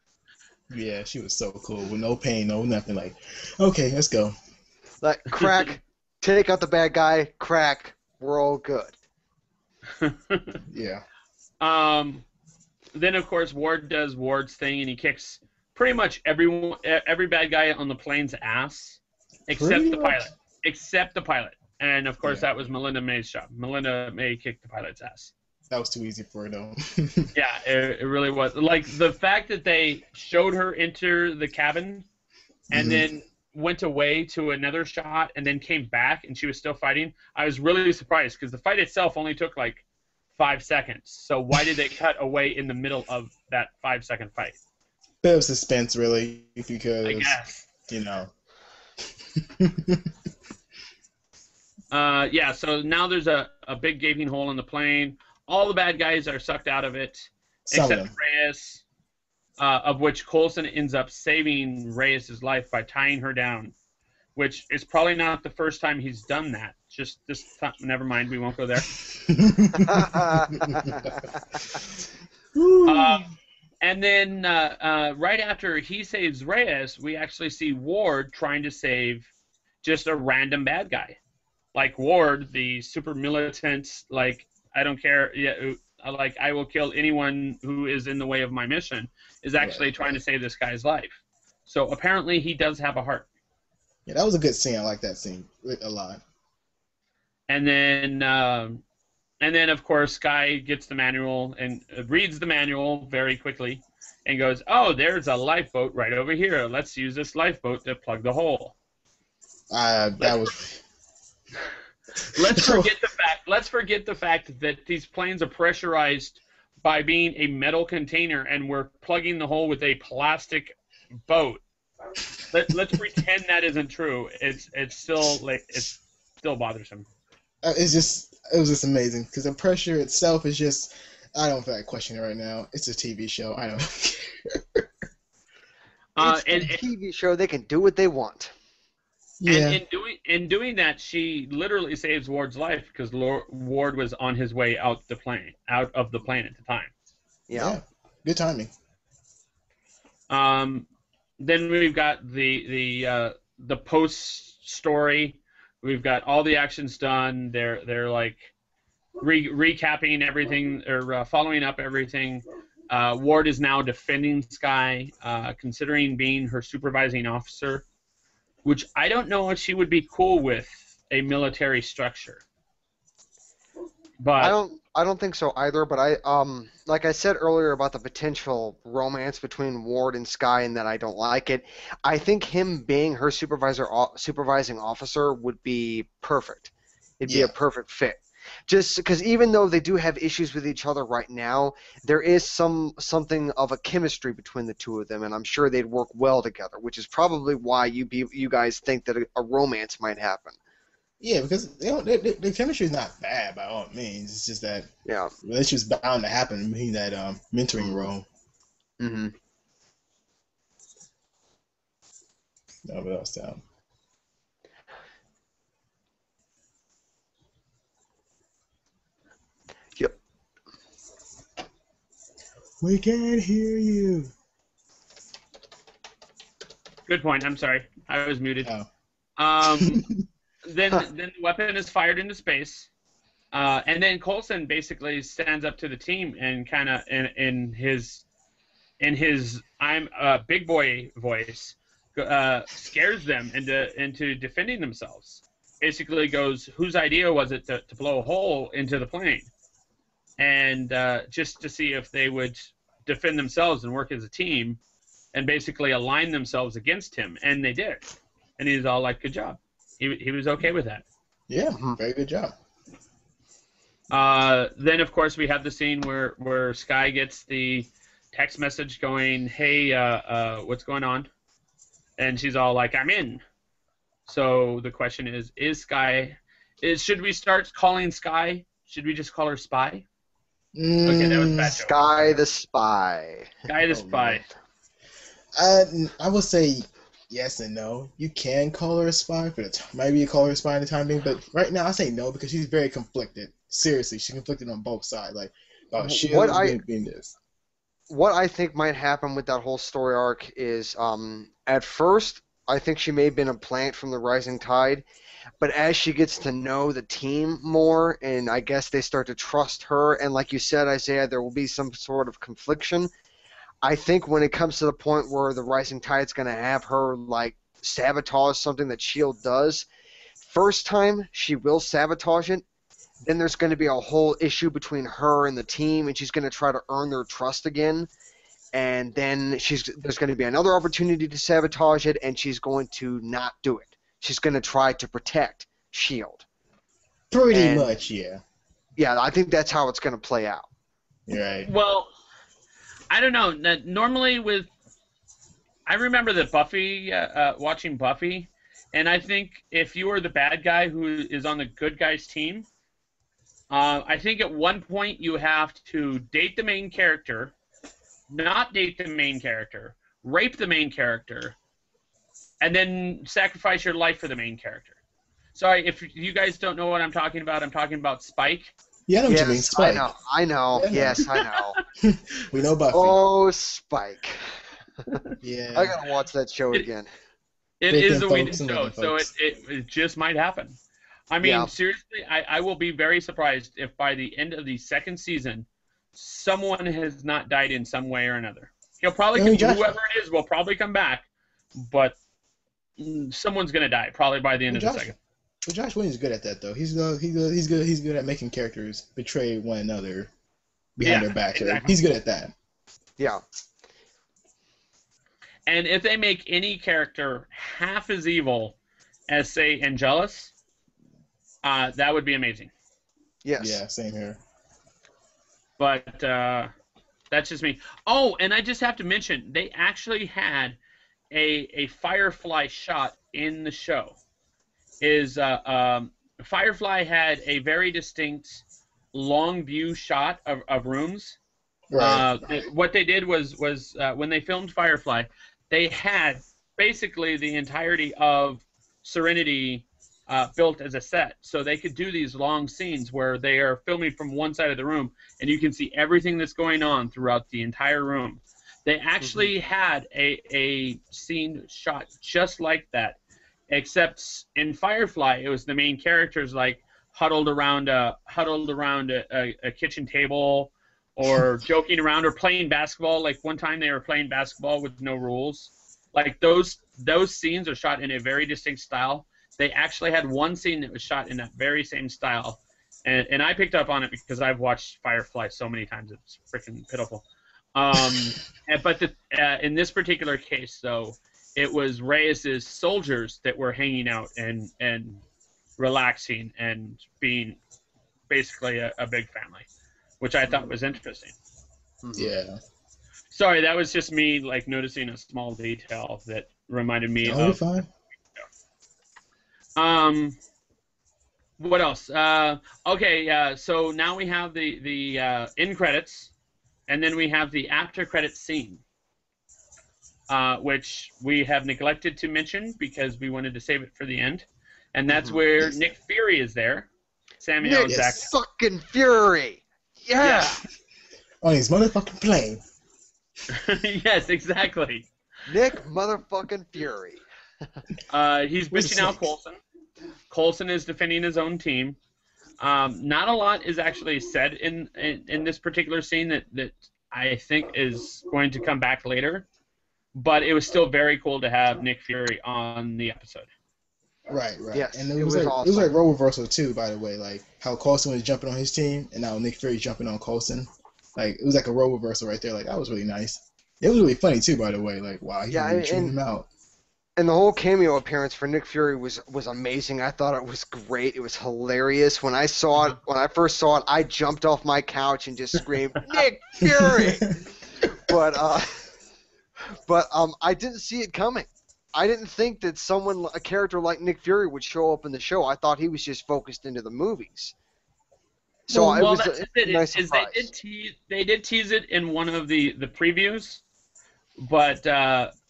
Yeah, she was so cool with no pain, no nothing. Like, okay, let's go. Like crack, take out the bad guy. Crack, we're all good. Yeah. Then of course Ward does Ward's thing, and he kicks pretty much every bad guy on the plane's ass, except the pilot. And of course that was Melinda May's job. Melinda May kicked the pilot's ass. That was too easy for her, though. Yeah, it really was. Like, the fact that they showed her enter the cabin and then went away to another shot and then came back and she was still fighting, I was really surprised because the fight itself only took, like, 5 seconds. So why did they cut away in the middle of that 5-second fight? Bit of suspense, really, because, I guess. You know. Yeah, so now there's a big gaping hole in the plane. All the bad guys are sucked out of it, except Reyes, of which Coulson ends up saving Reyes' life by tying her down, which is probably not the first time he's done that. Just this time, never mind, we won't go there. And then right after he saves Reyes, we actually see Ward trying to save just a random bad guy. Like Ward, the super militant, like, I don't care, like, I will kill anyone who is in the way of my mission, is actually trying to save this guy's life. So apparently he does have a heart. Yeah, that was a good scene. I like that scene a lot. And then And then, of course, Sky gets the manual and reads the manual very quickly and goes, oh, there's a lifeboat right over here. Let's use this lifeboat to plug the hole. Let's forget the fact that these planes are pressurized by being a metal container, and we're plugging the hole with a plastic boat. Let's pretend that isn't true. It's still bothersome. It was just amazing because the pressure itself is just. I don't feel like questioning it right now. It's a TV show. I don't care. It's a TV show. They can do what they want. Yeah. And in doing that, she literally saves Ward's life because Ward was on his way out of the plane at the time. Yeah. Good timing. Then we've got the post story. We've got all the actions done. They're like recapping everything or following up everything. Ward is now defending Sky, considering being her supervising officer, which I don't know if she would be cool with a military structure. But I don't think so either, but like I said earlier about the potential romance between Ward and Sky and that I don't like it, I think him being her supervising officer would be perfect. It'd be a perfect fit. Just because even though they do have issues with each other right now, there is something of a chemistry between the two of them, and I'm sure they'd work well together, which is probably why you guys think that a romance might happen. Yeah, because the chemistry is not bad by all means. It's just that it's just bound to happen in that mentoring role. Mm-hmm. No, but else down. Yep. We can't hear you. Good point. I'm sorry, I was muted. Oh. Then the weapon is fired into space, and then Coulson basically stands up to the team and kind of in his I'm a big boy voice scares them into defending themselves. Basically goes, whose idea was it to blow a hole into the plane, and just to see if they would defend themselves and work as a team, and basically align themselves against him, and they did, and he's all like, good job. He was okay with that. Yeah, very good job. Then, of course, we have the scene where Sky gets the text message going, hey, what's going on? And she's all like, I'm in. So the question is Sky... should we start calling Sky? Should we just call her Spy? Okay, that was bad joke. Sky the Spy. Sky the Spy. I will say... yes and no. You can call her a spy maybe you call her a spy in the time being, but right now I say no because she's very conflicted. Seriously, she's conflicted on both sides. Like, S.H.I.E.L.D. being this. What I think might happen with that whole story arc is, at first, I think she may have been a plant from the rising tide, but as she gets to know the team more, and I guess they start to trust her, and like you said, Isaiah, there will be some sort of confliction. I think when it comes to the point where the rising tide's going to have her like sabotage something that S.H.I.E.L.D. does, first time she will sabotage it. Then there's going to be a whole issue between her and the team, and she's going to try to earn their trust again. And then there's going to be another opportunity to sabotage it, and she's going to not do it. She's going to try to protect S.H.I.E.L.D. Pretty much, yeah. Yeah, I think that's how it's going to play out. Right. Well, I don't know. Normally I remember that Buffy, watching Buffy, and I think if you are the bad guy who is on the good guy's team, I think at one point you have to date the main character, not date the main character, rape the main character, and then sacrifice your life for the main character. Sorry, if you guys don't know what I'm talking about Spike. Yeah, I know what you mean, Spike. I know. Yeah, yes, I know. We know Buffy. Oh, Spike. Yeah. I gotta watch that show again. It is a weekend show, so it just might happen. I mean, seriously, I will be very surprised if by the end of the second season, someone has not died in some way or another. He'll probably whoever it is will probably come back, but someone's gonna die probably by the end of the second. But Josh Williams is good at that though. He's good at making characters betray one another behind their back. Exactly. He's good at that. Yeah. And if they make any character half as evil as, say, Angelus, that would be amazing. Yes. Yeah, same here. But that's just me. Oh, and I just have to mention, they actually had a Firefly shot in the show. Firefly had a very distinct long view shot of rooms. Right. What they did was when they filmed Firefly, they had basically the entirety of Serenity built as a set, so they could do these long scenes where they are filming from one side of the room, and you can see everything that's going on throughout the entire room. They actually had a scene shot just like that, except in Firefly, it was the main characters like huddled around a kitchen table, or joking around, or playing basketball. Like one time they were playing basketball with no rules. Like those scenes are shot in a very distinct style. They actually had one scene that was shot in that very same style, and I picked up on it because I've watched Firefly so many times. It's freaking pitiful. But in this particular case, though, it was Reyes's soldiers that were hanging out and relaxing and being basically a big family, which I thought was interesting. Yeah. Sorry, that was just me like noticing a small detail that reminded me Oh, of. fine. What else? Okay, so now we have the end credits, and then we have the after credits scene, which we have neglected to mention because we wanted to save it for the end, and that's where Nick Fury is there. Samuel Nick Jackson. fucking Fury. Yeah. On his motherfucking plane. Yes, exactly. Nick motherfucking Fury. He's bitching out Coulson. Coulson is defending his own team. Not a lot is actually said in this particular scene that I think is going to come back later, but it was still very cool to have Nick Fury on the episode. Right. Yes, And it was awesome. It was like role reversal too, by the way. Like how Coulson was jumping on his team, and now Nick Fury jumping on Coulson. Like it was like a role reversal right there. Like that was really nice. It was really funny too, by the way. Like wow, he really tuned him out. And the whole cameo appearance for Nick Fury was amazing. I thought it was great. It was hilarious. When I first saw it, I jumped off my couch and just screamed, "Nick Fury!" But I didn't see it coming. I didn't think that a character like Nick Fury would show up in the show. I thought he was just focused into the movies. So it was a nice surprise. They did tease it in one of the previews, but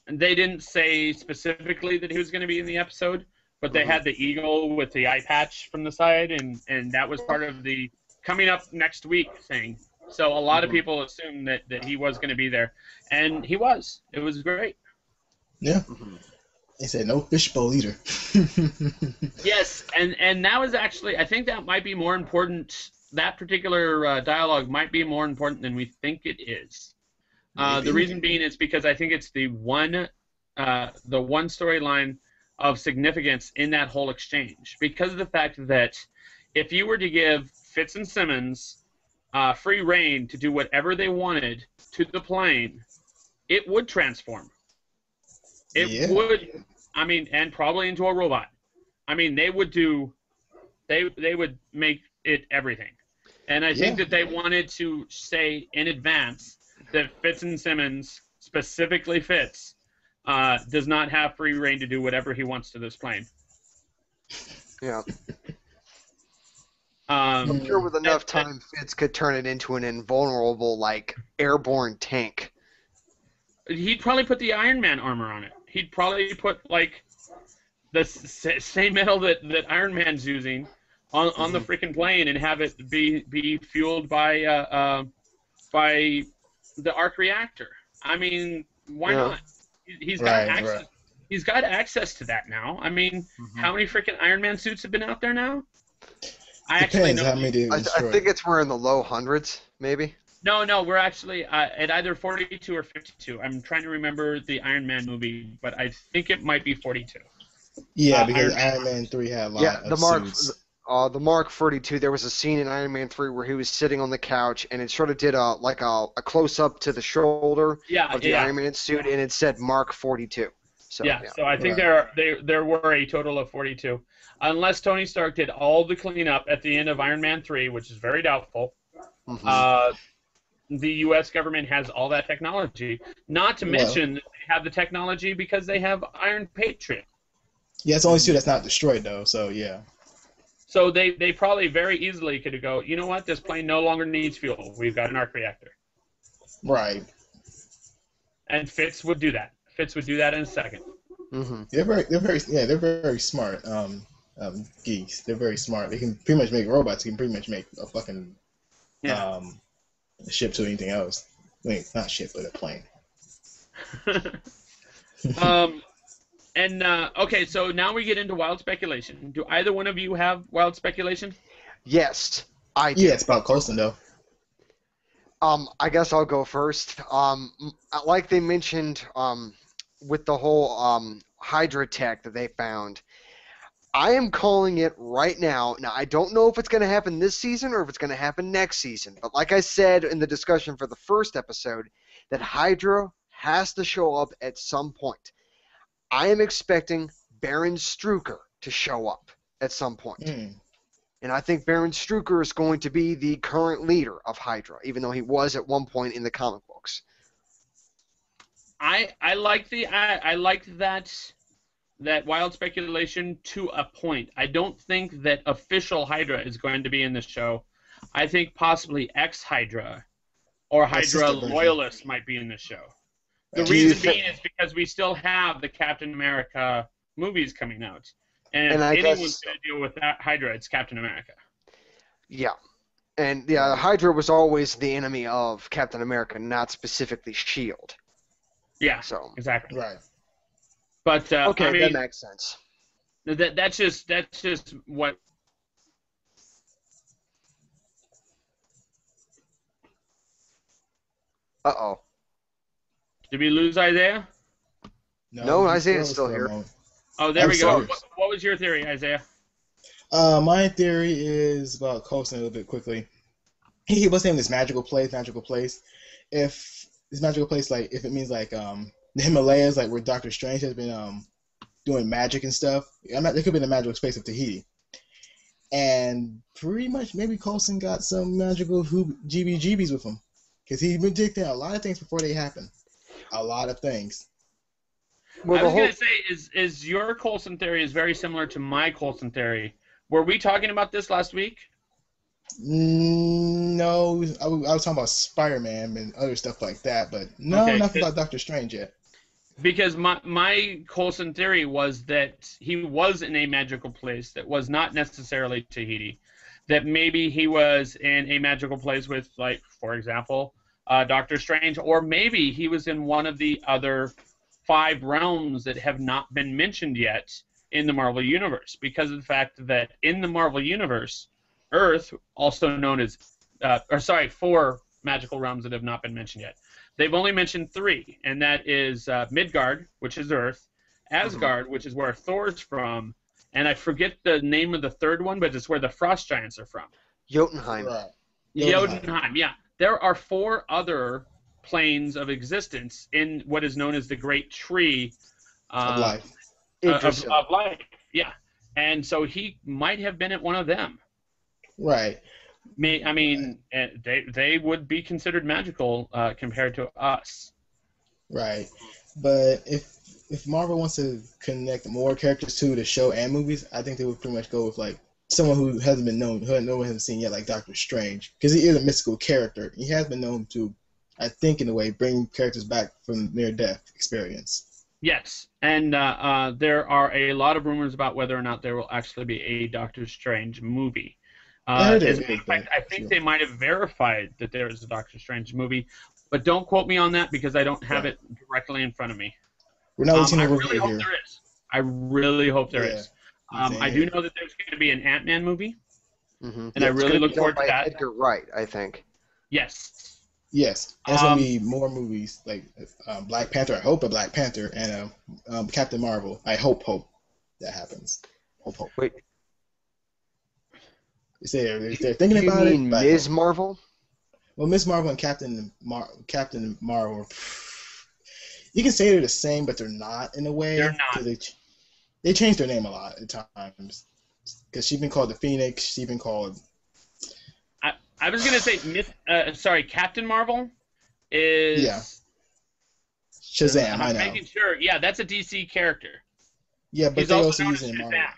they didn't say specifically that he was going to be in the episode. But they had the eagle with the eye patch from the side, and that was part of the coming up next week thing. So a lot of people assumed that he was going to be there, and he was. It was great. Yeah. They said no fishbowl either. Yes, and that was actually, I think that might be more important. That particular dialogue might be more important than we think it is. The reason being is because I think it's the one storyline of significance in that whole exchange, because of the fact that if you were to give Fitz and Simmons free reign to do whatever they wanted to the plane, it would transform. It would, I mean, and probably into a robot. I mean, they would make it everything. And I think that they wanted to say in advance that Fitz and Simmons, specifically Fitz, does not have free reign to do whatever he wants to this plane. Yeah. I'm sure with enough time, Fitz could turn it into an invulnerable, like, airborne tank. He'd probably put the Iron Man armor on it. He'd probably put, like, the same metal that Iron Man's using on the freaking plane and have it be fueled by the arc reactor. I mean, why not? He's got access. Right. He's got access to that now. I mean, how many freaking Iron Man suits have been out there now? I think it's we're in the low hundreds, maybe. No, we're actually at either 42 or 52. I'm trying to remember the Iron Man movie, but I think it might be 42. Yeah, because Iron Man. Iron Man 3 had a lot Yeah, of suits. The Mark 42. There was a scene in Iron Man 3 where he was sitting on the couch, and it sort of did a close up to the shoulder Yeah, of the yeah. Iron Man suit, and it said Mark 42. So Yeah, yeah. so I think Right. there were a total of 42, unless Tony Stark did all the cleanup at the end of Iron Man 3, which is very doubtful. Mm-hmm. The U.S. government has all that technology. Not to Well, mention that they have the technology because they have Iron Patriot. yeah, it's the only suit that's not destroyed though. So yeah. So they probably very easily could go, you know what, this plane no longer needs fuel. We've got an arc reactor. Right. And Fitz would do that. Fitz would do that in a second. Mm-hmm. They're very smart. Geeks. They're very smart. They can pretty much make robots. They can pretty much make a fucking ship to anything else. Wait, not ship, but a plane. Okay, so now we get into wild speculation. Do either one of you have wild speculation? Yes, I do. Yeah, it's about Coulson though. I guess I'll go first. Like they mentioned, with the whole Hydra tech that they found, I am calling it right now. Now, I don't know if it's going to happen this season or if it's going to happen next season. But like I said in the discussion for the first episode, that Hydra has to show up at some point. I am expecting Baron Strucker to show up at some point. And I think Baron Strucker is going to be the current leader of Hydra, even though he was at one point in the comic books. I like that wild speculation to a point. I don't think that official Hydra is going to be in the show. I think possibly ex-Hydra or Hydra loyalists might be in the show. The reason being is because we still have the Captain America movies coming out. And if anyone's going to deal with that Hydra, it's Captain America. Yeah. And yeah, Hydra was always the enemy of Captain America, not specifically S.H.I.E.L.D. Yeah, so exactly. Right. But okay, I mean, that makes sense. That's just what. Uh-oh. Did we lose Isaiah? No, Isaiah's still here. Oh, there we go. What was your theory, Isaiah? My theory is about Coulson a little bit quickly. He was saying this magical place. If this magical place, like, if it means like the Himalayas, like where Doctor Strange has been doing magic and stuff, there could have been a magical space of Tahiti. And pretty much maybe Coulson got some magical GBGBs with him. Because he predicted a lot of things before they happen. A lot of things. Well, I was going to say, is your Coulson theory is very similar to my Coulson theory. Were we talking about this last week? No, I was talking about Spider-Man and other stuff like that, but nothing about Doctor Strange yet. Because my Coulson theory was that he was in a magical place that was not necessarily Tahiti. That maybe he was in a magical place with, like, for example, Doctor Strange, or maybe he was in one of the other 5 realms that have not been mentioned yet in the Marvel Universe, because of the fact that in the Marvel Universe, Earth, also known as, 4 magical realms that have not been mentioned yet. They've only mentioned 3, and that is Midgard, which is Earth, Asgard, which is where Thor's from, and I forget the name of the 3rd one, but it's where the Frost Giants are from. Jotunheim. Right. Jotunheim, yeah. There are 4 other planes of existence in what is known as the Great Tree of Life. Of life, yeah. And so he might have been at one of them. Right. I mean, they would be considered magical compared to us. Right. But if Marvel wants to connect more characters to the show and movies, I think they would pretty much go with like someone who hasn't been known, who no one hasn't seen yet, like Doctor Strange, because he is a mystical character. He has been known to, I think, in a way, bring characters back from near-death experience. Yes, and there are a lot of rumors about whether or not there will actually be a Doctor Strange movie. As a matter of fact, I think they might have verified that there is a Doctor Strange movie, but don't quote me on that because I don't have it directly in front of me. We're not I really hope there is. I really hope there is. I do know that there's going to be an Ant-Man movie, and I really look forward to that. Edgar Wright, I think. Yes. Yes, there's going to be more movies, like Black Panther. I hope a Black Panther, and Captain Marvel. I hope. that happens. Hope. Wait, They're thinking you about it. mean But Ms. Marvel? well, Miss Marvel and Captain Marvel, you can say they're the same, but they're not in a way. They're not. Because they changed their name a lot at times. Because she's been called the Phoenix. She's been called. I was gonna say Captain Marvel is. Yeah. Shazam. I'm I know. making sure. Yeah, that's a DC character. Yeah, but He's they also also known use as it in Marvel. Shazam.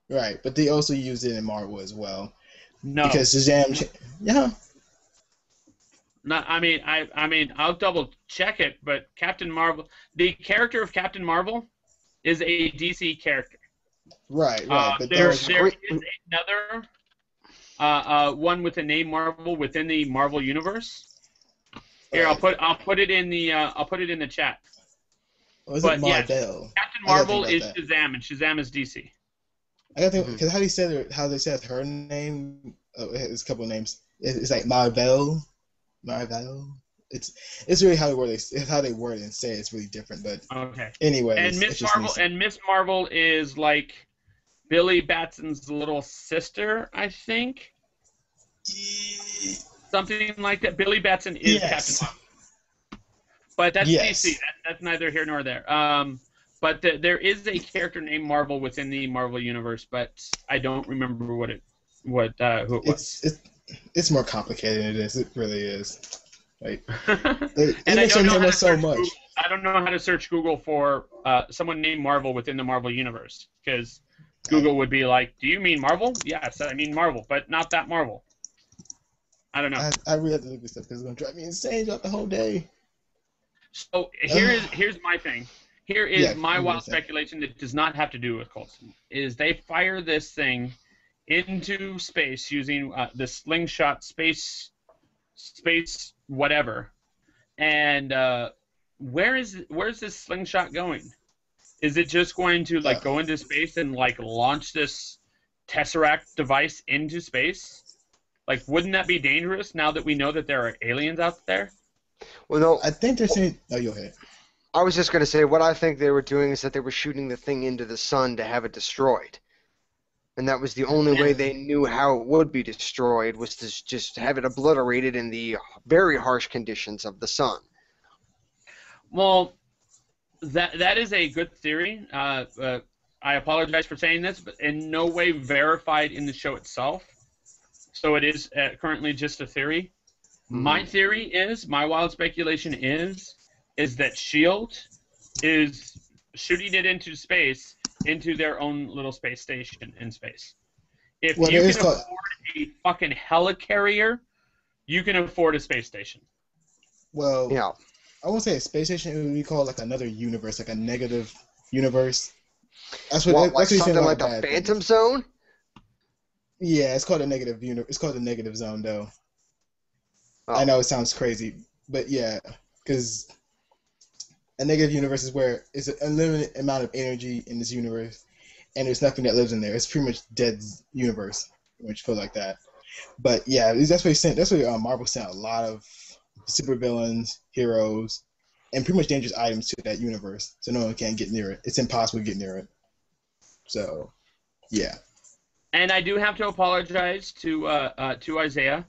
Right, but they also use it in Marvel as well. No. Because Shazam. Yeah. No, I mean, I'll double check it, but Captain Marvel, the character of Captain Marvel, is a DC character. Right. But there is another one with the name Marvel within the Marvel universe. Here, right. I'll put it in the chat. Or is But it Marvel? yes, Captain Marvel is Shazam, and Shazam is DC. I gotta think because how they said her name. It's a couple of names. It's like Marvel. It's really how they word it and say it. It's really different. But okay. Anyway, and Miss Marvel is like Billy Batson's little sister, I think. Something like that. Billy Batson is Captain Marvel. But that's DC. That's neither here nor there. But there is a character named Marvel within the Marvel universe, but I don't remember who it was. It's more complicated than it is. It really is. Right. And I don't know how to search Google. I don't know how to search Google for someone named Marvel within the Marvel universe, because Google would be like, "Do you mean Marvel?" Yes, I mean Marvel, but not that Marvel. I don't know. I really have to look this up because it's gonna drive me insane throughout the whole day. So here's my thing. Here is my wild speculation that does not have to do with Coulson. Is they fire this thing into space using the slingshot space whatever, and where's this slingshot going? Is it just going to go into space and launch this Tesseract device into space? Wouldn't that be dangerous now that we know that there are aliens out there? Well, no. I think they're saying. Oh, go ahead. I was just going to say, what I think they were doing is that they were shooting the thing into the sun to have it destroyed. And that was the only way they knew how it would be destroyed, was to just have it obliterated in the very harsh conditions of the sun. Well, that is a good theory. I apologize for saying this, but in no way verified in the show itself. So it is currently just a theory. My theory is, my wild speculation is that S.H.I.E.L.D. is shooting it into space, into their own little space station in space. If you can afford a fucking helicarrier, you can afford a space station. Well, yeah. I won't say a space station. It would be called another universe, a negative universe. That's something like the Phantom Zone? Yeah, it's called a negative universe. It's called a negative zone, though. Oh. I know it sounds crazy, but yeah, because a negative universe is where it's an unlimited amount of energy in this universe, and there's nothing that lives in there. It's pretty much dead universe, which feels like that. But yeah, that's what he sent. That's what Marvel sent a lot of supervillains, heroes, and pretty much dangerous items to that universe, so no one can get near it. It's impossible to get near it. So, yeah. And I do have to apologize to Isaiah.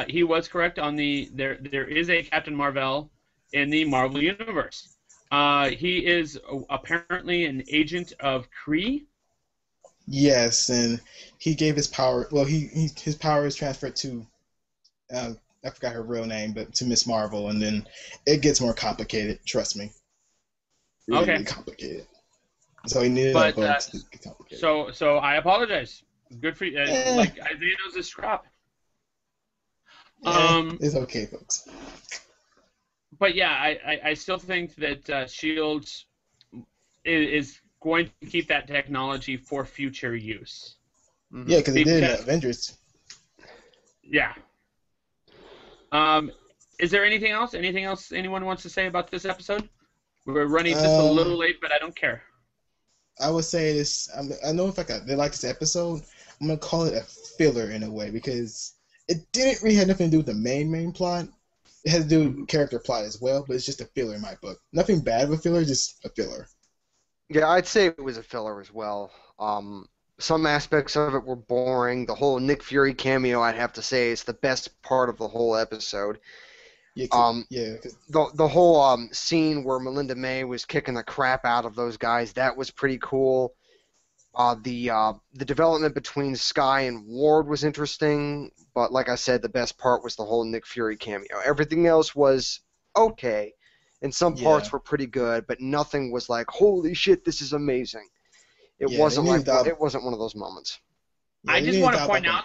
He was correct on there is a Captain Marvel in the Marvel universe. He is apparently an agent of Kree. Yes, and he gave his power. Well, his power is transferred to I forgot her real name, but to Miss Marvel, and then it gets more complicated. Trust me. Really complicated. So he needed to get complicated. So I apologize. Good for you. Isaiah knows his crap. It's okay, folks. But yeah, I still think that S.H.I.E.L.D. is going to keep that technology for future use. Yeah, because they did in Avengers. Yeah. Is there anything else? Anything else anyone wants to say about this episode? We're running just a little late, but I don't care. I would say this. I know if they like this episode, I'm gonna call it a filler in a way because it didn't really have nothing to do with the main plot. It had to do with character plot as well, but it's just a filler in my book. Nothing bad with filler, just a filler. Yeah, I'd say it was a filler as well. Some aspects of it were boring. The whole Nick Fury cameo, I'd have to say, is the best part of the whole episode. Yeah, yeah. The whole scene where Melinda May was kicking the crap out of those guys, that was pretty cool. The development between Skye and Ward was interesting, but like I said, the best part was the whole Nick Fury cameo. Everything else was okay, and some parts were pretty good, but nothing was like, holy shit, this is amazing. It wasn't one of those moments. Yeah, I just want to point out.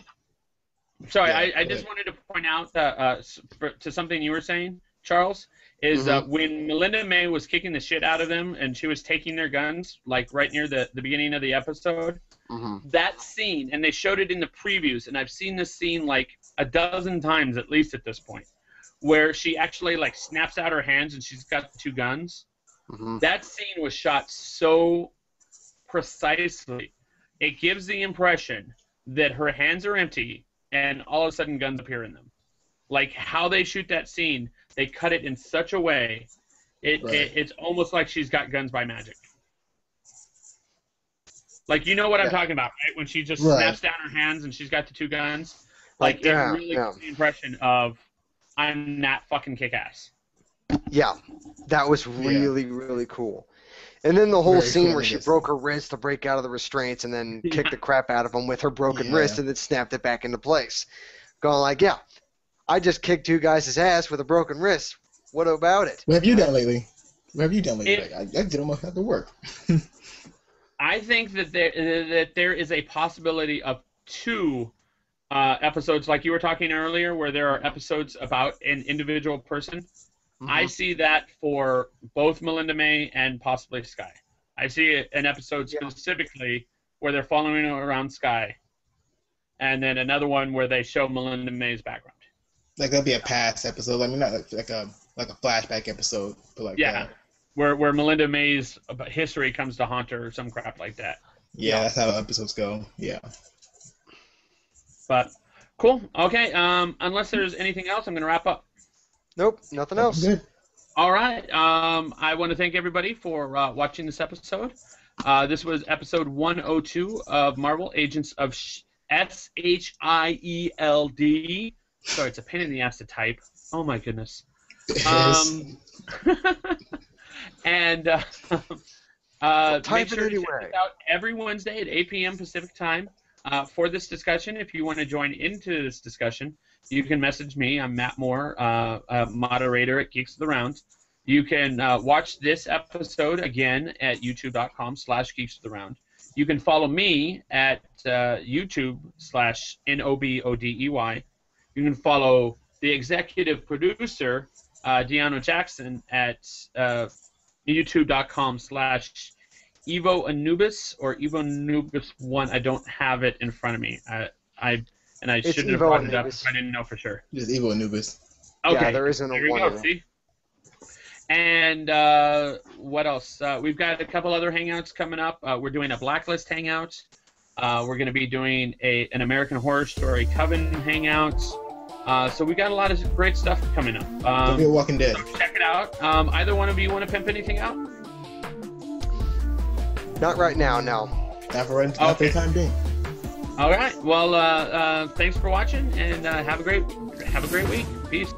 Sorry, I just wanted to point out to something you were saying, Charles. Is when Melinda May was kicking the shit out of them and she was taking their guns, like right near the beginning of the episode, that scene, and they showed it in the previews, and I've seen this scene like a dozen times at least at this point, where she actually like snaps out her hands and she's got 2 guns. That scene was shot so precisely. It gives the impression that her hands are empty and all of a sudden guns appear in them. Like how they shoot that scene, they cut it in such a way, it's almost like she's got guns by magic. Like, you know what I'm talking about, right? When she just snaps down her hands and she's got the 2 guns. Like, it really gives the impression of, I'm not fucking kick-ass. Yeah, that was really, really cool. And then the whole scene where she broke her wrist to break out of the restraints and then kicked the crap out of him with her broken wrist and then snapped it back into place. Going like, I just kicked 2 guys' ass with a broken wrist. What about it? What have you done lately? I did almost have to work. I think that there is a possibility of 2 episodes, like you were talking earlier, where there are episodes about an individual person. I see that for both Melinda May and possibly Skye. I see an episode specifically where they're following around Skye, and then another one where they show Melinda May's background. Like that'll be a past episode. I mean, not like a flashback episode, but like where Melinda May's history comes to haunt her or some crap like that. Yeah, that's how episodes go. Yeah. But cool. Okay. Unless there's anything else, I'm gonna wrap up. Nope, nothing else. Good. All right. I want to thank everybody for watching this episode. This was episode 102 of Marvel Agents of S.H.I.E.L.D. Sorry, it's a pain in the ass to type. Oh my goodness. And type it anywhere. Check it out every Wednesday at 8 p.m. Pacific time for this discussion. If you want to join into this discussion, you can message me. I'm Matt Moore, moderator at Geeks of the Round. You can watch this episode again at youtube.com/Geeks of the Round. You can follow me at YouTube/NOBODEY. You can follow the executive producer, Deanna Jackson, at youtube.com/Evo Anubis or Evo Anubis 1. I don't have it in front of me. I shouldn't have brought it up if I didn't know for sure. Just Evo Anubis. Okay. Yeah, there isn't a one. See? And what else? We've got a couple other hangouts coming up. We're doing a Blacklist hangout. We're going to be doing an American Horror Story Coven hangout. So we got a lot of great stuff coming up. Don't be a Walking Dead. So check it out. Either one of you want to pimp anything out? Not right now, no. Not for the time being. All right. Well, thanks for watching, and have a great week. Peace.